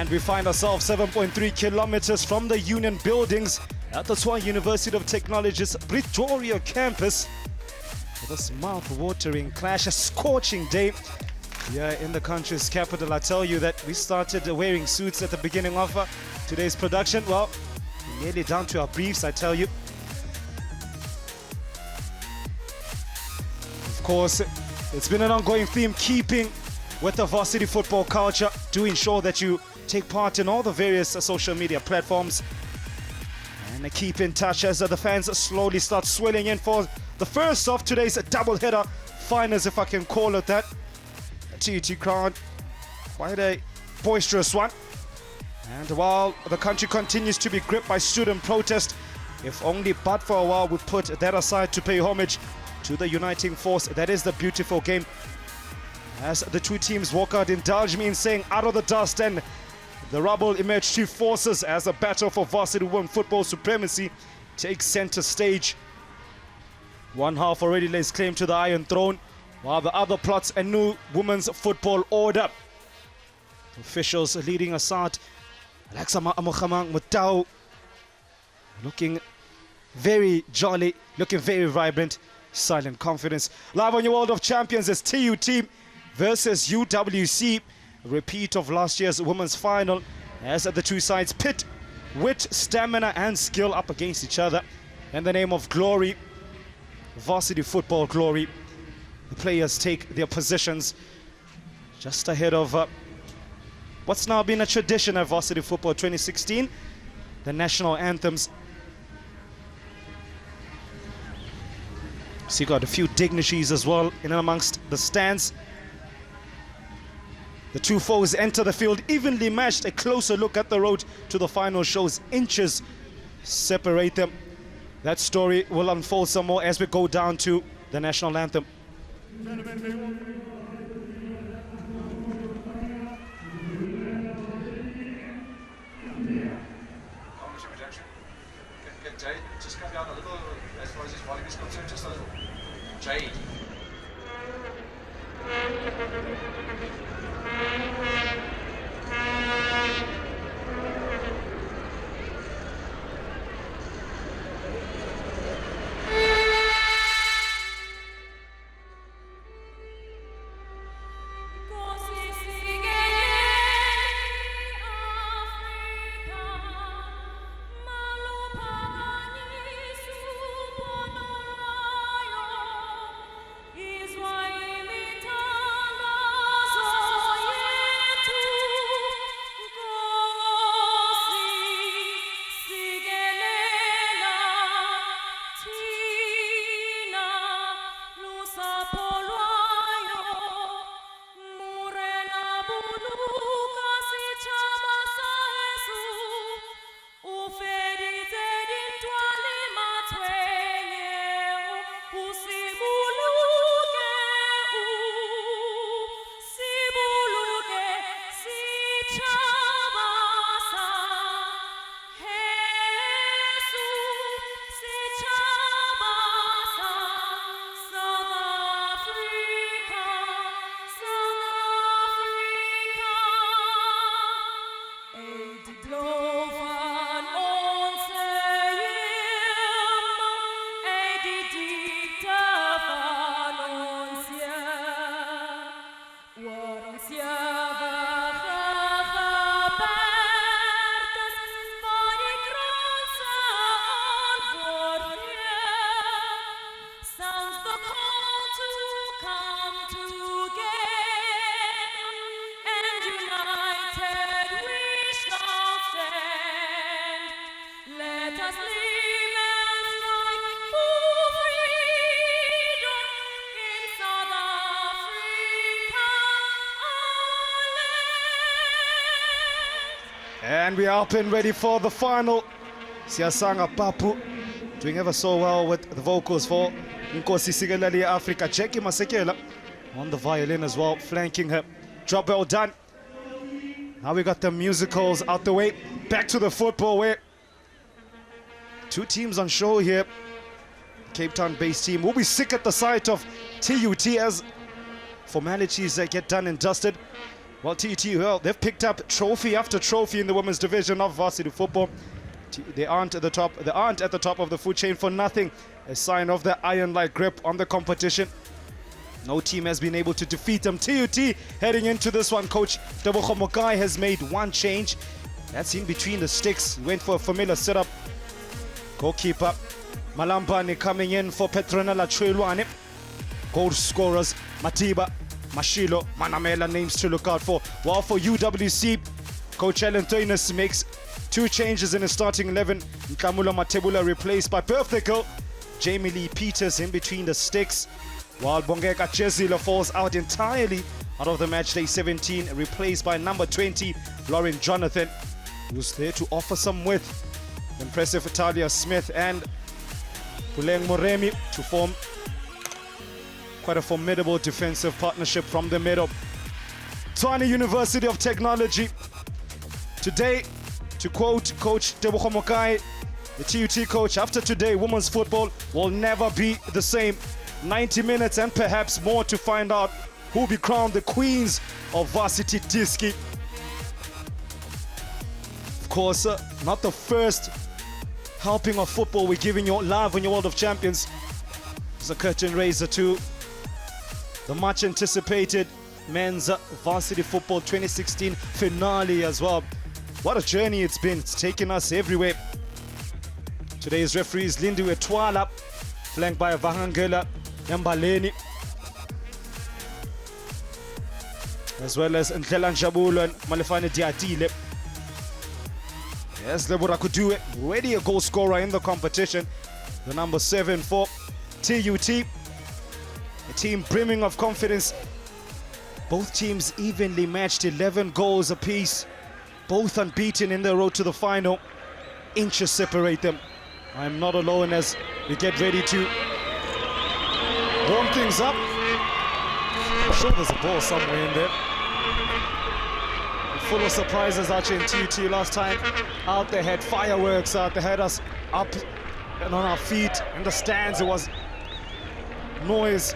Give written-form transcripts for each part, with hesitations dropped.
And we find ourselves 7.3 kilometers from the Union buildings at the Tutvuwc University of Technology's Pretoria campus. For this mouth-watering clash, a scorching day here in the country's capital. I tell you that we started wearing suits at the beginning of today's production. Well, nearly down to our briefs, I tell you. Of course, it's been an ongoing theme, keeping with the varsity football culture, to ensure that you take part in all the various social media platforms and keep in touch as the fans slowly start swelling in for the first of today's double-header finals, if I can call it that. TUT crowd, quite a boisterous one. And while the country continues to be gripped by student protest, if only but for a while we put that aside to pay homage to the uniting force that is the beautiful game. As the two teams walk out, indulge me in saying, out of the dust and the rubble emerge two forces as a battle for varsity women football supremacy takes center stage. One half already lays claim to the Iron Throne, while the other plots a new women's football order. Officials leading us out, Alexa Amokhamang Mutau, looking very jolly, looking very vibrant, silent confidence. Live on your World of Champions is TUT versus UWC, a repeat of last year's women's final, as the two sides pit wit, stamina and skill up against each other in the name of glory, varsity football glory. The players take their positions just ahead of what's now been a tradition of varsity football 2016, the national anthems. So you got a few dignitaries as well in and amongst the stands. The two foes enter the field evenly matched. A closer look at the road to the final shows inches separate them. That story will unfold some more as we go down to the national anthem. Jade, just come down a little as far as his volume is concerned, just a little. Jade. And we are up and ready for the final. Siyasanga Papu doing ever so well with the vocals for Nkosi Sigeleli Africa. Jackie Masekela on the violin as well, flanking her. Job well done. Now we got the musicals out the way. Back to the football where two teams on show here. Cape Town-based team will be sick at the sight of TUT as formalities get done and dusted. Well, TUT, well, they've picked up trophy after trophy in the women's division of varsity football. They aren't at the top. They aren't at the top of the food chain for nothing. A sign of their iron-like grip on the competition. No team has been able to defeat them. TUT heading into this one, Coach Tutvuwc has made one change. That's in between the sticks. He went for a familiar setup. Goalkeeper Malambane coming in for Petronella Chwelwane. Goal scorers Madiba, Mashilo, Manamela, names to look out for. While for UWC, Coach Alan Toynes makes two changes in his starting 11. Nkamula Matebula replaced by perfect goal Jamie Lee Peters in between the sticks. While Bongeka Chezila falls out entirely out of the match day 17, replaced by number 20, Lauren Jonathan, who's there to offer some width. Impressive Talia Smith and Puleng Moremi to form quite a formidable defensive partnership from the middle. Tshwane University of Technology. Today, to quote Coach Tutvuwc, the TUT coach, after today, women's football will never be the same. 90 minutes and perhaps more to find out who will be crowned the queens of varsity Diski. Of course, not the first helping of football we're giving you live on your World of Champions. It's a curtain raiser to the much anticipated men's varsity football 2016 finale as well. What a journey it's been. It's taken us everywhere. Today's referees Lindiwe Twala, flanked by Vahangela Yambaleni, as well as Ndlela Njabulo and Malefane Diatile. Yes, Lebura could do it. Already a goal scorer in the competition. The number 7 for TUT. A team brimming of confidence. Both teams evenly matched, 11 goals apiece. Both unbeaten in their road to the final. Inches separate them. I'm not alone as we get ready to warm things up. I'm sure there's a ball somewhere in there. Full of surprises actually in TUT last time. Out they had fireworks out, they had us up and on our feet. In the stands it was noise.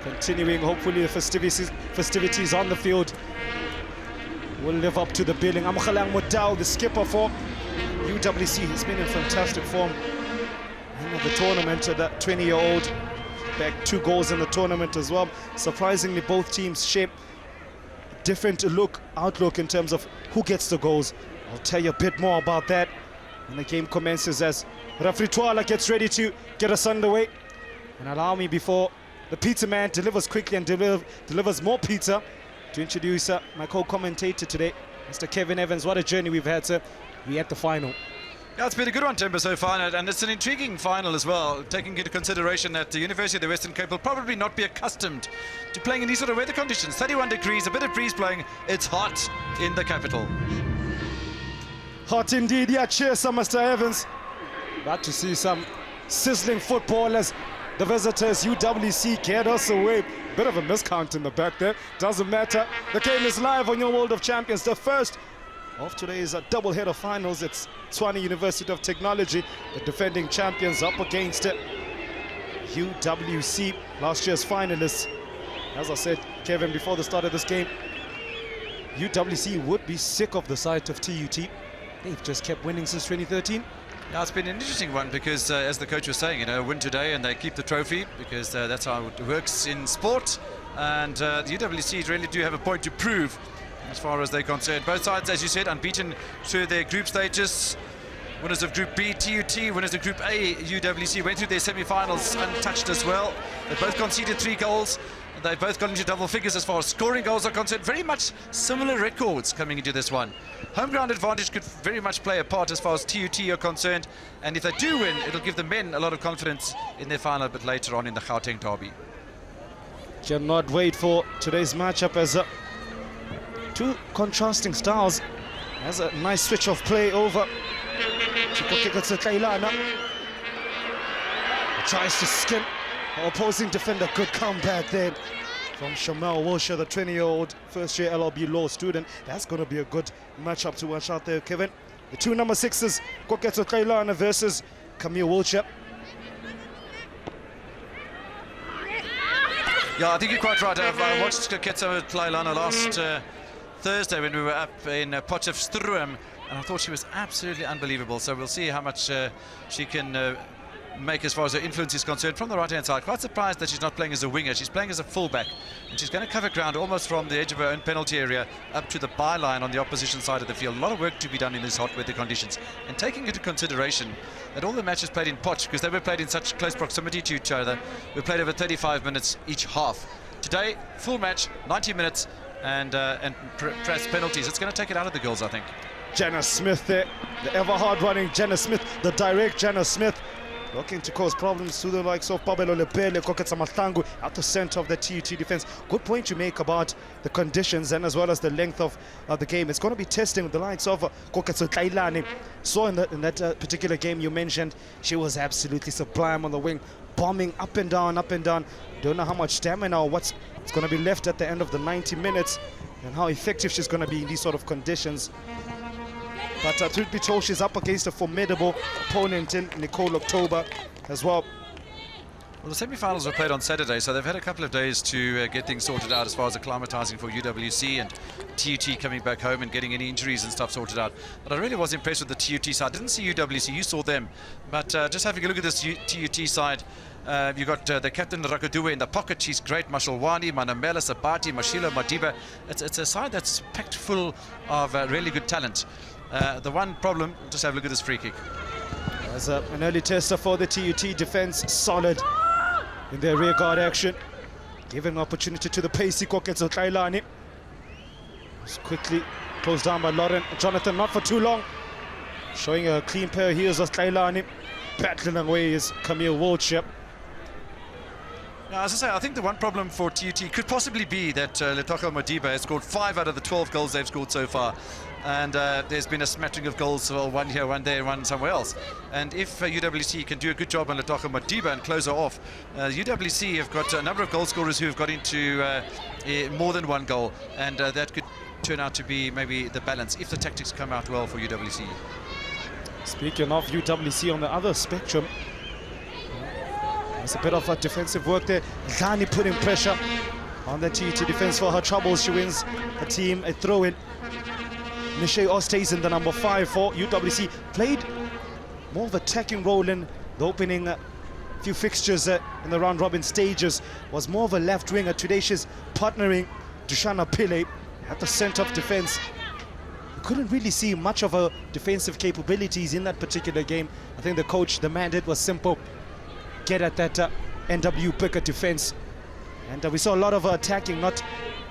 Continuing, hopefully the festivities on the field will live up to the billing. Amkhalang Mudau, the skipper for UWC, has been in fantastic form in the tournament. That 20-year-old bagged 2 goals in the tournament as well. Surprisingly, both teams shape different outlook in terms of who gets the goals. I'll tell you a bit more about that when the game commences as referee Twala gets ready to get us underway. And allow me, before the pizza man delivers quickly and delivers more pizza, to introduce my co-commentator today, Mr. Kevin Evans. What a journey we've had, sir. We're at the final. Yeah, it's been a good one, Timber, so far, and it's an intriguing final as well, taking into consideration that the University of the Western Cape will probably not be accustomed to playing in these sort of weather conditions. 31 degrees, a bit of breeze blowing. It's hot in the capital. Hot indeed. Yeah, cheers, Mr. Evans. Glad to see some sizzling football as the visitors UWC get us away. Bit of a miscount in the back there. Doesn't matter. The game is live on your World of Champions. The first of today's double header finals. It's Tshwane University of Technology, the defending champions, up against UWC, last year's finalists. As I said, Kevin, before the start of this game, UWC would be sick of the sight of TUT. They've just kept winning since 2013. Now, it's been an interesting one because, as the coach was saying, win today and they keep the trophy because that's how it works in sport. And the UWC really do have a point to prove as far as they're concerned. Both sides, as you said, unbeaten through their group stages. Winners of Group B, TUT, winners of Group A, UWC, went through their semi-finals untouched as well. They both conceded 3 goals. They've both got into double figures as far as scoring goals are concerned. Very much similar records coming into this one. Home ground advantage could very much play a part as far as TUT are concerned. And if they do win, it'll give the men a lot of confidence in their final a bit later on in the Gauteng derby. Cannot wait for today's matchup as two contrasting styles. Has a nice switch of play over to Kailana. Tries to skin the opposing defender. Good comeback there from Shamel Wilshire, the 20-year-old first-year LLB law student. That's going to be a good matchup to watch out there, Kevin. The 2 number 6s, Koketso Kailana versus Camille Wilshire. Yeah, I think you're quite right. I watched Ketsa Tlailana last Thursday when we were up in Potchefstroom, and I thought she was absolutely unbelievable. So we'll see how much she can make as far as her influence is concerned from the right-hand side. Quite surprised that she's not playing as a winger. She's playing as a fullback, and she's going to cover ground almost from the edge of her own penalty area up to the byline on the opposition side of the field. A lot of work to be done in these hot weather conditions, and taking into consideration that all the matches played in Potch, because they were played in such close proximity to each other, were played over 35 minutes each half. Today, full match, 90 minutes, and press penalties. It's going to take it out of the girls, I think. Jenna Smith there, the ever hard-running Jenna Smith, the direct Jenna Smith, looking to cause problems to the likes of Babelo Lepele, Koketsa Mahlangu at the center of the TUT defense. Good point you make about the conditions and as well as the length of the game. It's going to be testing the likes of Koketsa Tlailane. So in that particular game you mentioned, she was absolutely sublime on the wing, bombing up and down, up and down. Don't know how much stamina or what's going to be left at the end of the 90 minutes and how effective she's going to be in these sort of conditions. But truth be told, she's up against a formidable opponent in Nicole October as well. Well, the semi-finals were played on Saturday, so they've had a couple of days to get things sorted out as far as acclimatizing for UWC and TUT coming back home and getting any injuries and stuff sorted out. But I really was impressed with the TUT side. I didn't see UWC, you saw them. But just having a look at this TUT side, you've got the captain Rakaduwe in the pocket. She's great. Mashalwani, Manamela, Sabati, Mashilo, Madiba. It's a side that's packed full of really good talent. The one problem, just have a look at this free kick. As an early tester for the TUT defense, solid in their rear guard action, giving opportunity to the pacey Koketsa Tlailane. It's quickly closed down by Lauren Jonathan, not for too long, showing a clean pair of heels of Tlailane, battling away is Camille Wiltshire. Now, as I say, I think the one problem for TUT could possibly be that Letago Madiba has scored 5 out of the 12 goals they've scored so far. And there's been a smattering of goals, well, one here, one there, one somewhere else. And if UWC can do a good job on Letago Madiba and close her off, UWC have got a number of goal scorers who have got into more than one goal. And that could turn out to be maybe the balance if the tactics come out well for UWC. Speaking of UWC on the other spectrum, there's a bit of defensive work there. Dlani putting pressure on the TUT defense for her troubles. She wins the team a throw-in. Nishay Ostays in the number 5 for UWC. Played more of a attacking role in the opening few fixtures in the round-robin stages. Was more of a left winger. Today she's partnering Dushana Pillay at the center of defense. We couldn't really see much of her defensive capabilities in that particular game. I think the coach, the mandate was simple. Get at that NW picker defense. And we saw a lot of her attacking, not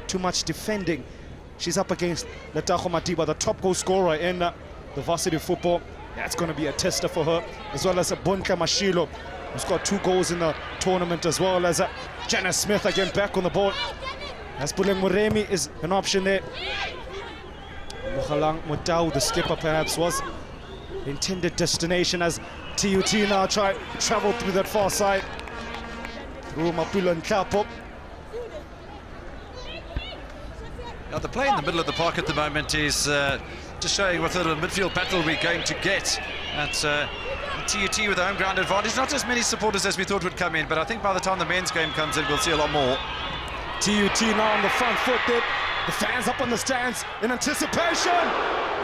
too much defending. She's up against Letago Madiba, the top goal scorer in the varsity football. That's going to be a tester for her, as well as Bonka Mashilo, who's got 2 goals in the tournament, as well as Jenna Smith again back on the board. As Puleng Muremi is an option there. Mukhalang Mutau, the skipper, perhaps was the intended destination as TUT now travel through that far side. Through Mapilo and Kapo. Now the play in the middle of the park at the moment is just showing what sort of midfield battle we're going to get at TUT with the home ground advantage. Not as many supporters as we thought would come in, but I think by the time the men's game comes in, we'll see a lot more. TUT now on the front foot there. The fans up on the stands in anticipation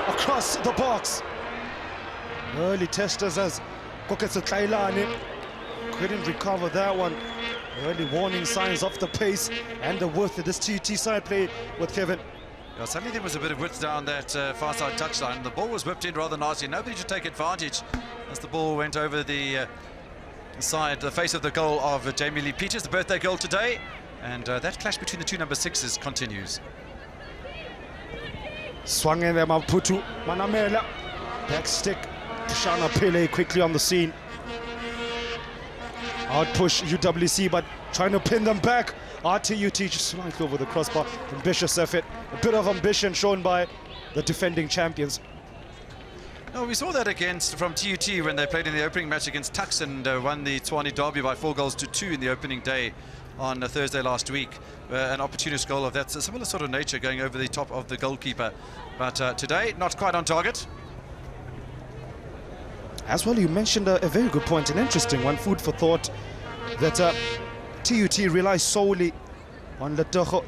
across the box. Early testers as Koketsa Tlailane couldn't recover that one. Early warning signs of the pace and the width of this TUT side play with Kevin. Yeah, suddenly there was a bit of width down that far side touchline. The ball was whipped in rather nicely. Nobody to take advantage as the ball went over the side, the face of the goal of Jamie Lee Peters, the birthday goal today. And that clash between the 2 number 6s continues. Swung in there, Maputu, Manamela. Back stick, Shana Pillay quickly on the scene. Out push UWC, but trying to pin them back. TUT just slightly over the crossbar. Ambitious effort. A bit of ambition shown by the defending champions. No, we saw that from TUT when they played in the opening match against Tuks and won the Tshwane Derby by 4 goals to 2 in the opening day on Thursday last week. An opportunist goal of that similar sort of nature going over the top of the goalkeeper. But today, not quite on target. As well, you mentioned a very good point, an interesting one, food for thought, that TUT relies solely on Letago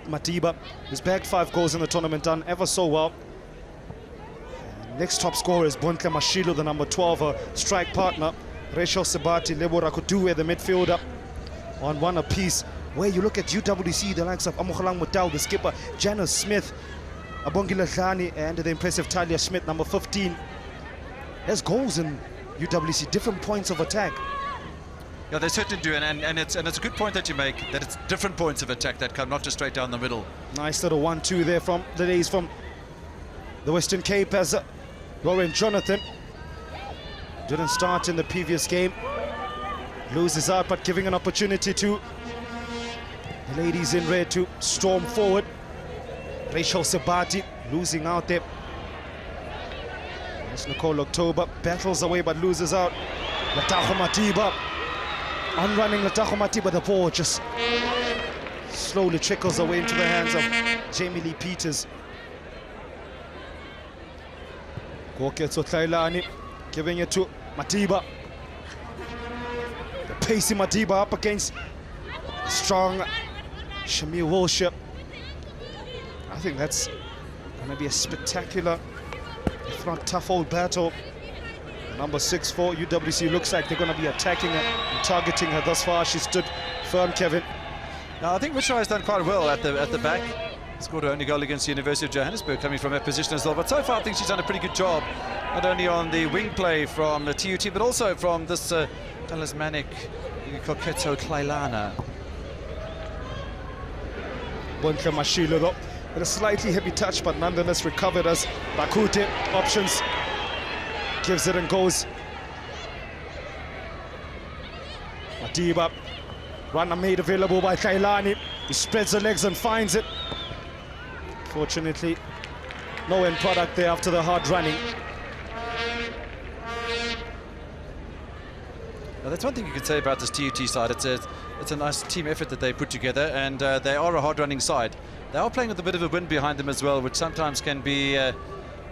Madiba, who's bagged 5 goals in the tournament, done ever so well. Next top scorer is Bontle Mashilo, the number 12, a strike partner. Rachel Sebati, Lebora Kuduwe, the midfielder, on 1 apiece. Where you look at UWC, the likes of Amokhalang Mutau, the skipper, Janice Smith, Abongile Hlani, and the impressive Talia Schmidt, number 15. There's goals in UWC, different points of attack. Yeah, they certainly do, and it's a good point that you make, that it's different points of attack that come, not just straight down the middle. Nice little 1-2 there from the ladies from the Western Cape, as Lauren Jonathan didn't start in the previous game. Loses out, but giving an opportunity to the ladies in red to storm forward. Rachel Sebati losing out there. That's Nicole October, battles away but loses out. Letago Madiba, unrunning Letago Madiba, the ball just slowly trickles away into the hands of Jamie Lee Peters. Koketso Tlailani giving it to Madiba. The pacey Madiba up against strong Shamir Wilshire. I think that's going to be a spectacular, if not tough old battle. Number 6 for UWC looks like they're going to be attacking her and targeting her. Thus far she stood firm, Kevin. Now I think Wishai has done quite well at the back. Scored her only goal against the University of Johannesburg, coming from that position as well. But so far I think she's done a pretty good job, not only on the wing play from the TUT, but also from this talismanic Koketso Tlailana. Bontle Mashilo though, with a slightly heavy touch, but nonetheless recovered as Bakute options. Gives it and goes. Madiba, runner made available by Tlailani. He spreads the legs and finds it. Fortunately, no end product there after the hard running. Now, that's one thing you could say about this TUT side. It's a nice team effort that they put together, and they are a hard-running side. They are playing with a bit of a wind behind them as well, which sometimes can be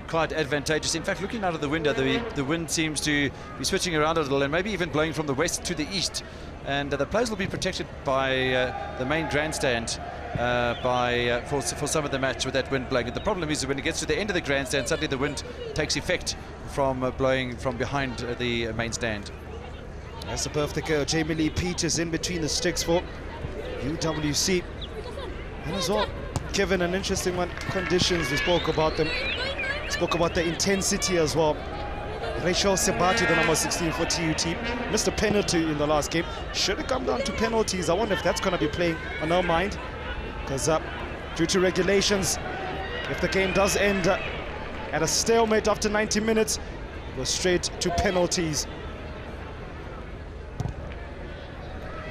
quite advantageous. In fact, looking out of the window, the wind seems to be switching around a little, and maybe even blowing from the west to the east. And the players will be protected by the main grandstand for some of the match with that wind blowing. And the problem is that when it gets to the end of the grandstand, suddenly the wind takes effect from blowing from behind the main stand. That's the perfect girl. Jamie Lee Peters in between the sticks for UWC. And as well, given an interesting one, conditions, we spoke about them. Spoke about the intensity as well. Rachel Sebati, the number 16 for TUT, missed a penalty in the last game. Should it come down to penalties? I wonder if that's going to be playing on our mind. Because due to regulations, if the game does end at a stalemate after 90 minutes, go straight to penalties.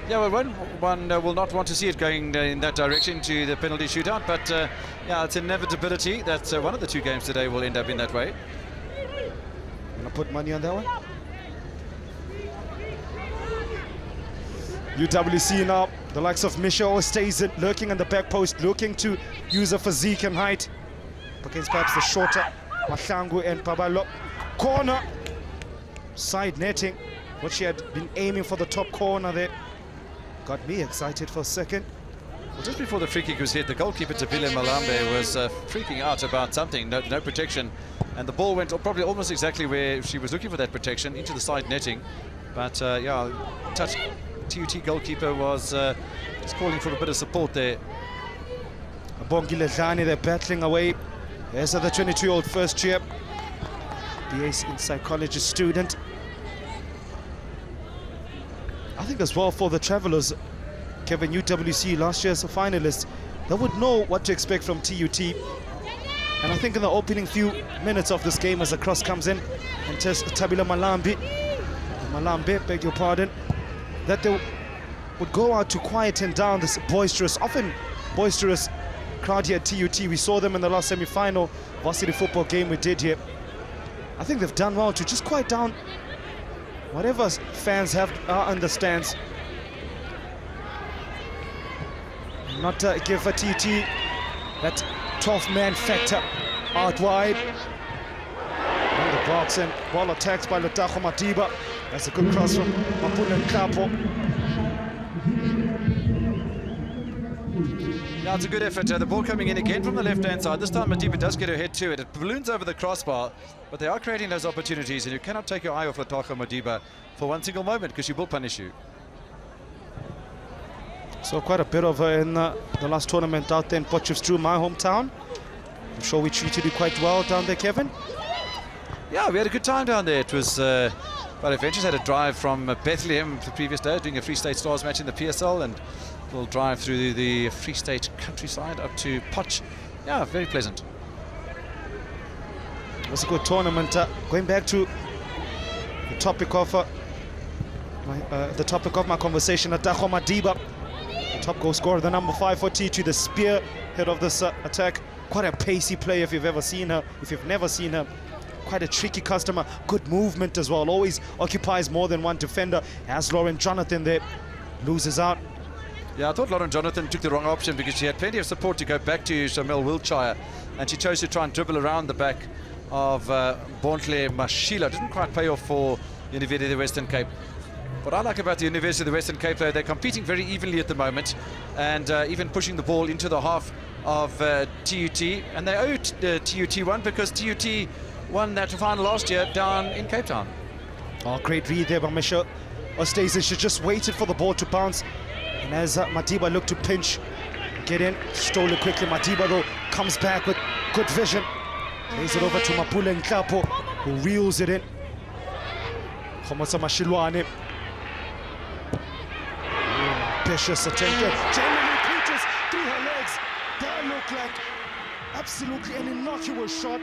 Yeah, well, one will not want to see it going in that direction to the penalty shootout, but yeah, it's inevitability that one of the two games today will end up in that way. Gonna put money on that one? UWC now, the likes of Michelle stays lurking on the back post, looking to use her physique and height against perhaps the shorter Mahlangu and Pabalo. Corner, side netting, what she had been aiming for the top corner there. Got me excited for a second. Well, just before the free kick was hit, the goalkeeper Tabile Malambe was freaking out about something, no protection, and the ball went probably almost exactly where she was looking for that protection, into the side netting. But yeah, touch TUT goalkeeper was just calling for a bit of support there. Abongile Hlani, they're battling away. There's the 22-year-old first year BA in psychology student. I think as well for the Travellers, Kevin, UWC last year's finalists, they would know what to expect from TUT. And I think in the opening few minutes of this game, as the cross comes in and tests Tabila Malambe, beg your pardon, that they would go out to quieten down this often boisterous crowd here at TUT. We saw them in the last semi-final varsity football game we did here. I think they've done well to just quiet down whatever fans have on the stands. Not give a TUT that 12-man factor out wide. In the box, and ball attacks by Letago Madiba. That's a good cross from Mapuna Kapo. Yeah, it's a good effort. The ball coming in again from the left-hand side. This time Madiba does get her head to it. It balloons over the crossbar, but they are creating those opportunities, and you cannot take your eye off Letago Madiba for one single moment, because she will punish you. So quite a bit of her in the last tournament out there in Potchefstroom, my hometown. I'm sure we treated you quite well down there, Kevin. Yeah, we had a good time down there. It was quite adventurous. Had a drive from Bethlehem the previous day, doing a Free State Stars match in the PSL, and we'll drive through the Free State countryside up to Potch. Yeah, very pleasant. It was a good tournament. Going back to the topic of my conversation, Letago Madiba, the top goal scorer, the number 5 for T2, the spearhead of this attack. Quite a pacey player if you've ever seen her. If you've never seen her, quite a tricky customer. Good movement as well. Always occupies more than one defender. As Lauren Jonathan there loses out. Yeah, I thought Lauren Jonathan took the wrong option, because she had plenty of support to go back to Shamel Wiltshire, and she chose to try and dribble around the back of Bontle Mashila. Didn't quite pay off for University of the Western Cape. What I like about the University of the Western Cape, though, they're competing very evenly at the moment, and even pushing the ball into the half of TUT, and they owe TUT one, because TUT won that final last year down in Cape Town. Oh, great read there by Michelle Ostasis. She just waited for the ball to bounce, and as Madiba looked to pinch, get in, stole it quickly. Madiba, though, comes back with good vision. Plays it over to Mapule Nkapo, who reels it in. Khomosa Mashilwane. Vicious attempt. Jamie Peters through her legs. That looked like absolutely an innocuous shot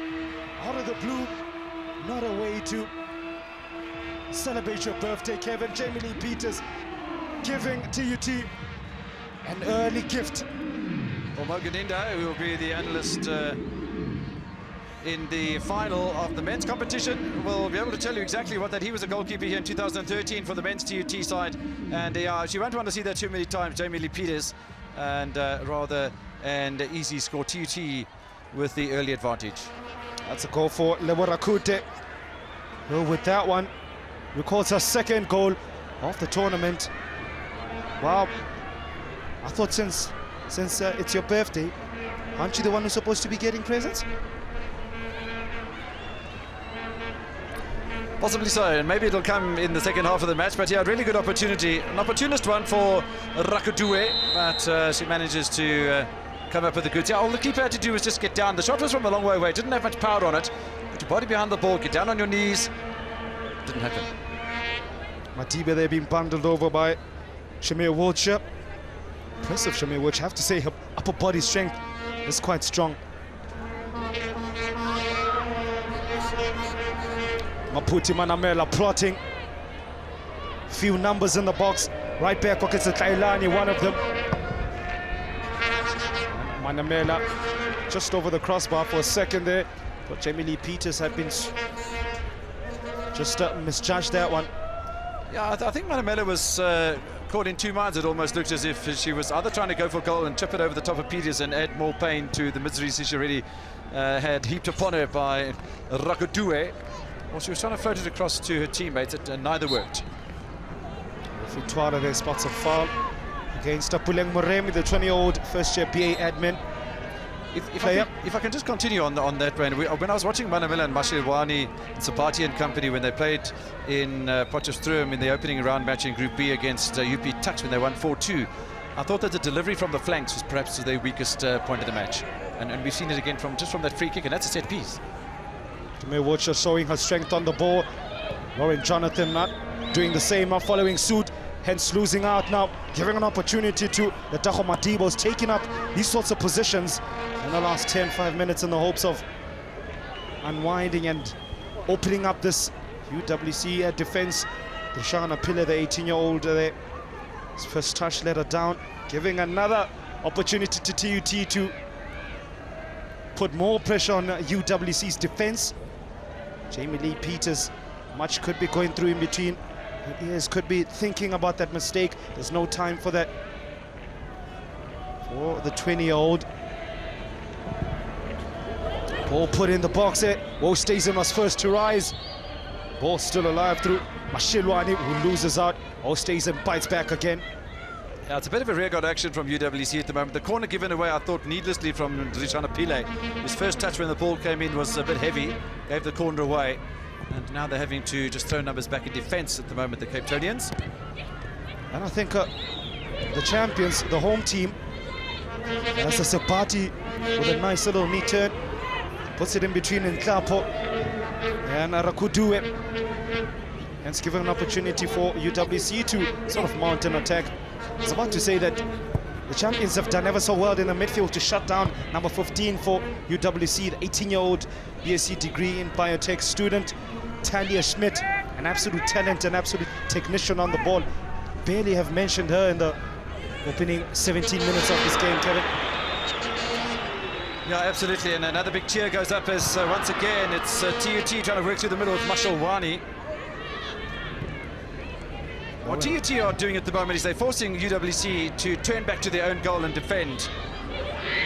out of the blue. Not a way to celebrate your birthday, Kevin. Jamie Lee Peters giving TUT an early gift. Well, Moganinda, who will be the analyst in the final of the men's competition, will be able to tell you exactly what that. He was a goalkeeper here in 2013 for the men's TUT side, and she won't want to see that too many times. Jamie Lee Peters, and rather an easy score. TUT with the early advantage. That's a goal for Lewarakute, who with that one records her second goal of the tournament. Wow, I thought since it's your birthday, aren't you the one who's supposed to be getting presents? Possibly so, and maybe it'll come in the second half of the match. But yeah, a really good opportunity, an opportunist one for Rakudue, but she manages to come up with the goods. Yeah, all the keeper had to do was just get down. The shot was from a long way away, didn't have much power on it. Put your body behind the ball, get down on your knees. Didn't happen. Madiba there being bundled over by Shamir Wiltshire. Impressive Shamir Wiltshire. I have to say her upper body strength is quite strong. Maputi Manamela plotting. Few numbers in the box. Right back, it's a Tailani, one of them. Manamela just over the crossbar for a second there. But Jamie Lee Peters had been just misjudged that one. Yeah, I think Manamela was caught in two minds. It almost looked as if she was either trying to go for goal and chip it over the top of Peters and add more pain to the miseries she already had heaped upon her by Rakudue. Well, she was trying to float it across to her teammates, and neither worked. Futwara there spots a foul against Apuleng Moremi, the 20-year-old first-year BA admin. If I can just continue on that, when I was watching Manamela and Mashilwani and Sapati and company when they played in Potchefstroom in the opening round match in Group B against UP Tuks when they won 4-2, I thought that the delivery from the flanks was perhaps their weakest point of the match, and we've seen it again from that free kick, and that's a set piece. Shamir Wiltshire showing her strength on the ball. Lauren Jonathan not doing the same, not following suit, hence losing out now, giving an opportunity to Letago Madiba, who's taking up these sorts of positions in the last 10-5 minutes in the hopes of unwinding and opening up this UWC defense. Deshana Piller, the 18-year-old there, his first touch let her down, giving another opportunity to TUT to put more pressure on UWC's defense. Jamie Lee Peters, much could be going through in between her ears, could be thinking about that mistake. There's no time for that for the 20-year-old. Ball put in the box there. Ostazen was first to rise. Ball still alive through Mashilwani, who loses out. Ostazen bites back again. Yeah, it's a bit of a rearguard action from UWC at the moment. The corner given away, I thought, needlessly from Rishana Pile. His first touch when the ball came in was a bit heavy, gave the corner away. And now they're having to just throw numbers back in defence at the moment, the Cape Townians. And I think the champions, the home team, that's a Sepati with a nice little knee turn. Puts it in between Nklapo and Rakudue. And it's given an opportunity for UWC to sort of mount an attack. I was about to say that the champions have done ever so well in the midfield to shut down number 15 for UWC, the 18-year-old BSc degree in biotech student, Talia Schmidt, an absolute talent, an absolute technician on the ball. Barely have mentioned her in the opening 17 minutes of this game, Kevin. Yeah, absolutely, and another big cheer goes up as once again it's TUT trying to work through the middle with Marshall Wani. What TUT are doing at the moment is they're forcing UWC to turn back to their own goal and defend.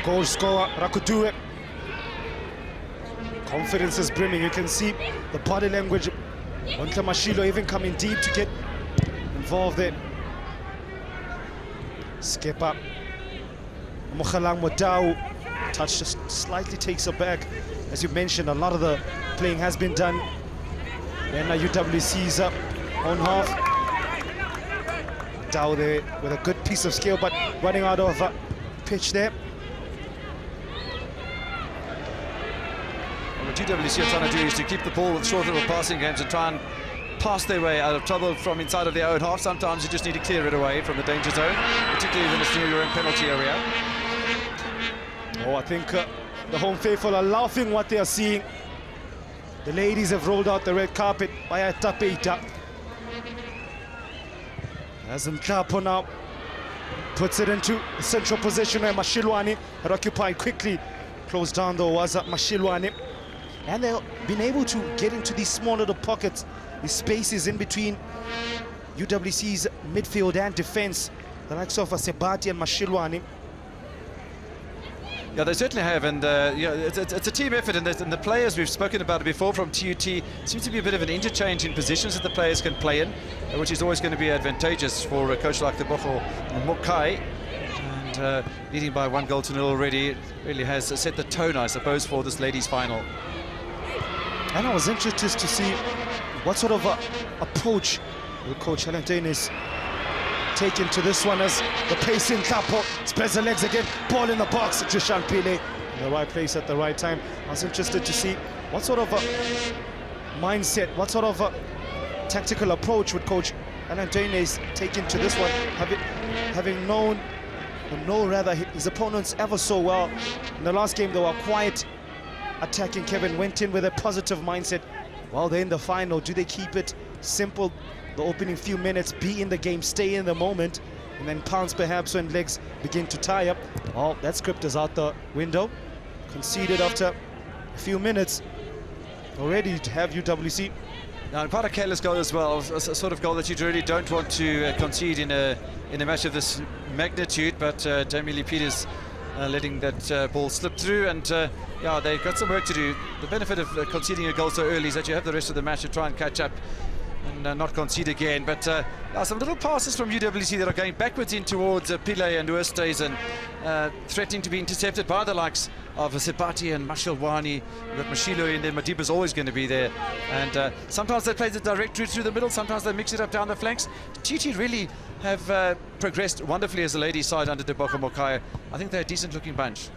Goal scorer Rakudue. Confidence is brimming. You can see the body language. Ontle Mashilo even coming deep to get involved there. Skip up. Mokhalang Modau. Touch just slightly takes her back. As you mentioned, a lot of the playing has been done. Then UWC's up on half. Dow there with a good piece of skill, but running out of pitch there. What UWC are trying to do is to keep the ball with short little passing games and try and pass their way out of trouble from inside of their own half. Sometimes you just need to clear it away from the danger zone, particularly when it's near your own penalty area. Oh, I think the home faithful are laughing what they are seeing. The ladies have rolled out the red carpet by a tapeta. As Nklapo now puts it into the central position where Mashilwani had occupied quickly. Closed down though was Mashilwani. And they've been able to get into these small little pockets, these spaces in between UWC's midfield and defense. The likes of Sebati and Mashilwani. Yeah, they certainly have, and yeah, it's a team effort, and the players, we've spoken about it before from TUT, seems to be a bit of an interchange in positions that the players can play in, which is always going to be advantageous for a coach like the Boko Mokai. And leading by 1-0 already, it really has set the tone, I suppose, for this ladies' final. And I was interested to see what sort of approach will Coach Helen Dane is taking to this one, as the pace in Kapo spreads the legs again, ball in the box. Trishan Pile in the right place at the right time. I was interested to see what sort of mindset, what sort of tactical approach would Coach Helen Dane is taking to this one, having known his opponents ever so well. In the last game they were quiet attacking. Kevin went in with a positive mindset. While they're in the final, do they keep it simple the opening few minutes, be in the game, stay in the moment, and then pounce perhaps when legs begin to tie up? Well, that script is out the window. Conceded after a few minutes already to have UWC. Now, and part of Kayla's goal as well, a sort of goal that you really don't want to concede in a match of this magnitude, but Jamie Lee Peters letting that ball slip through, and yeah, they've got some work to do. The benefit of conceding a goal so early is that you have the rest of the match to try and catch up and not concede again. But some little passes from UWC that are going backwards in towards Pile and Oosthuizen, threatening to be intercepted by the likes of Sebati and Mashilwani. We've got Mashilo in there, Madiba's always going to be there. And sometimes they play the direct route through the middle, sometimes they mix it up down the flanks. TT really have progressed wonderfully as a ladies' side under Deboko Mokai. I think they're a decent-looking bunch.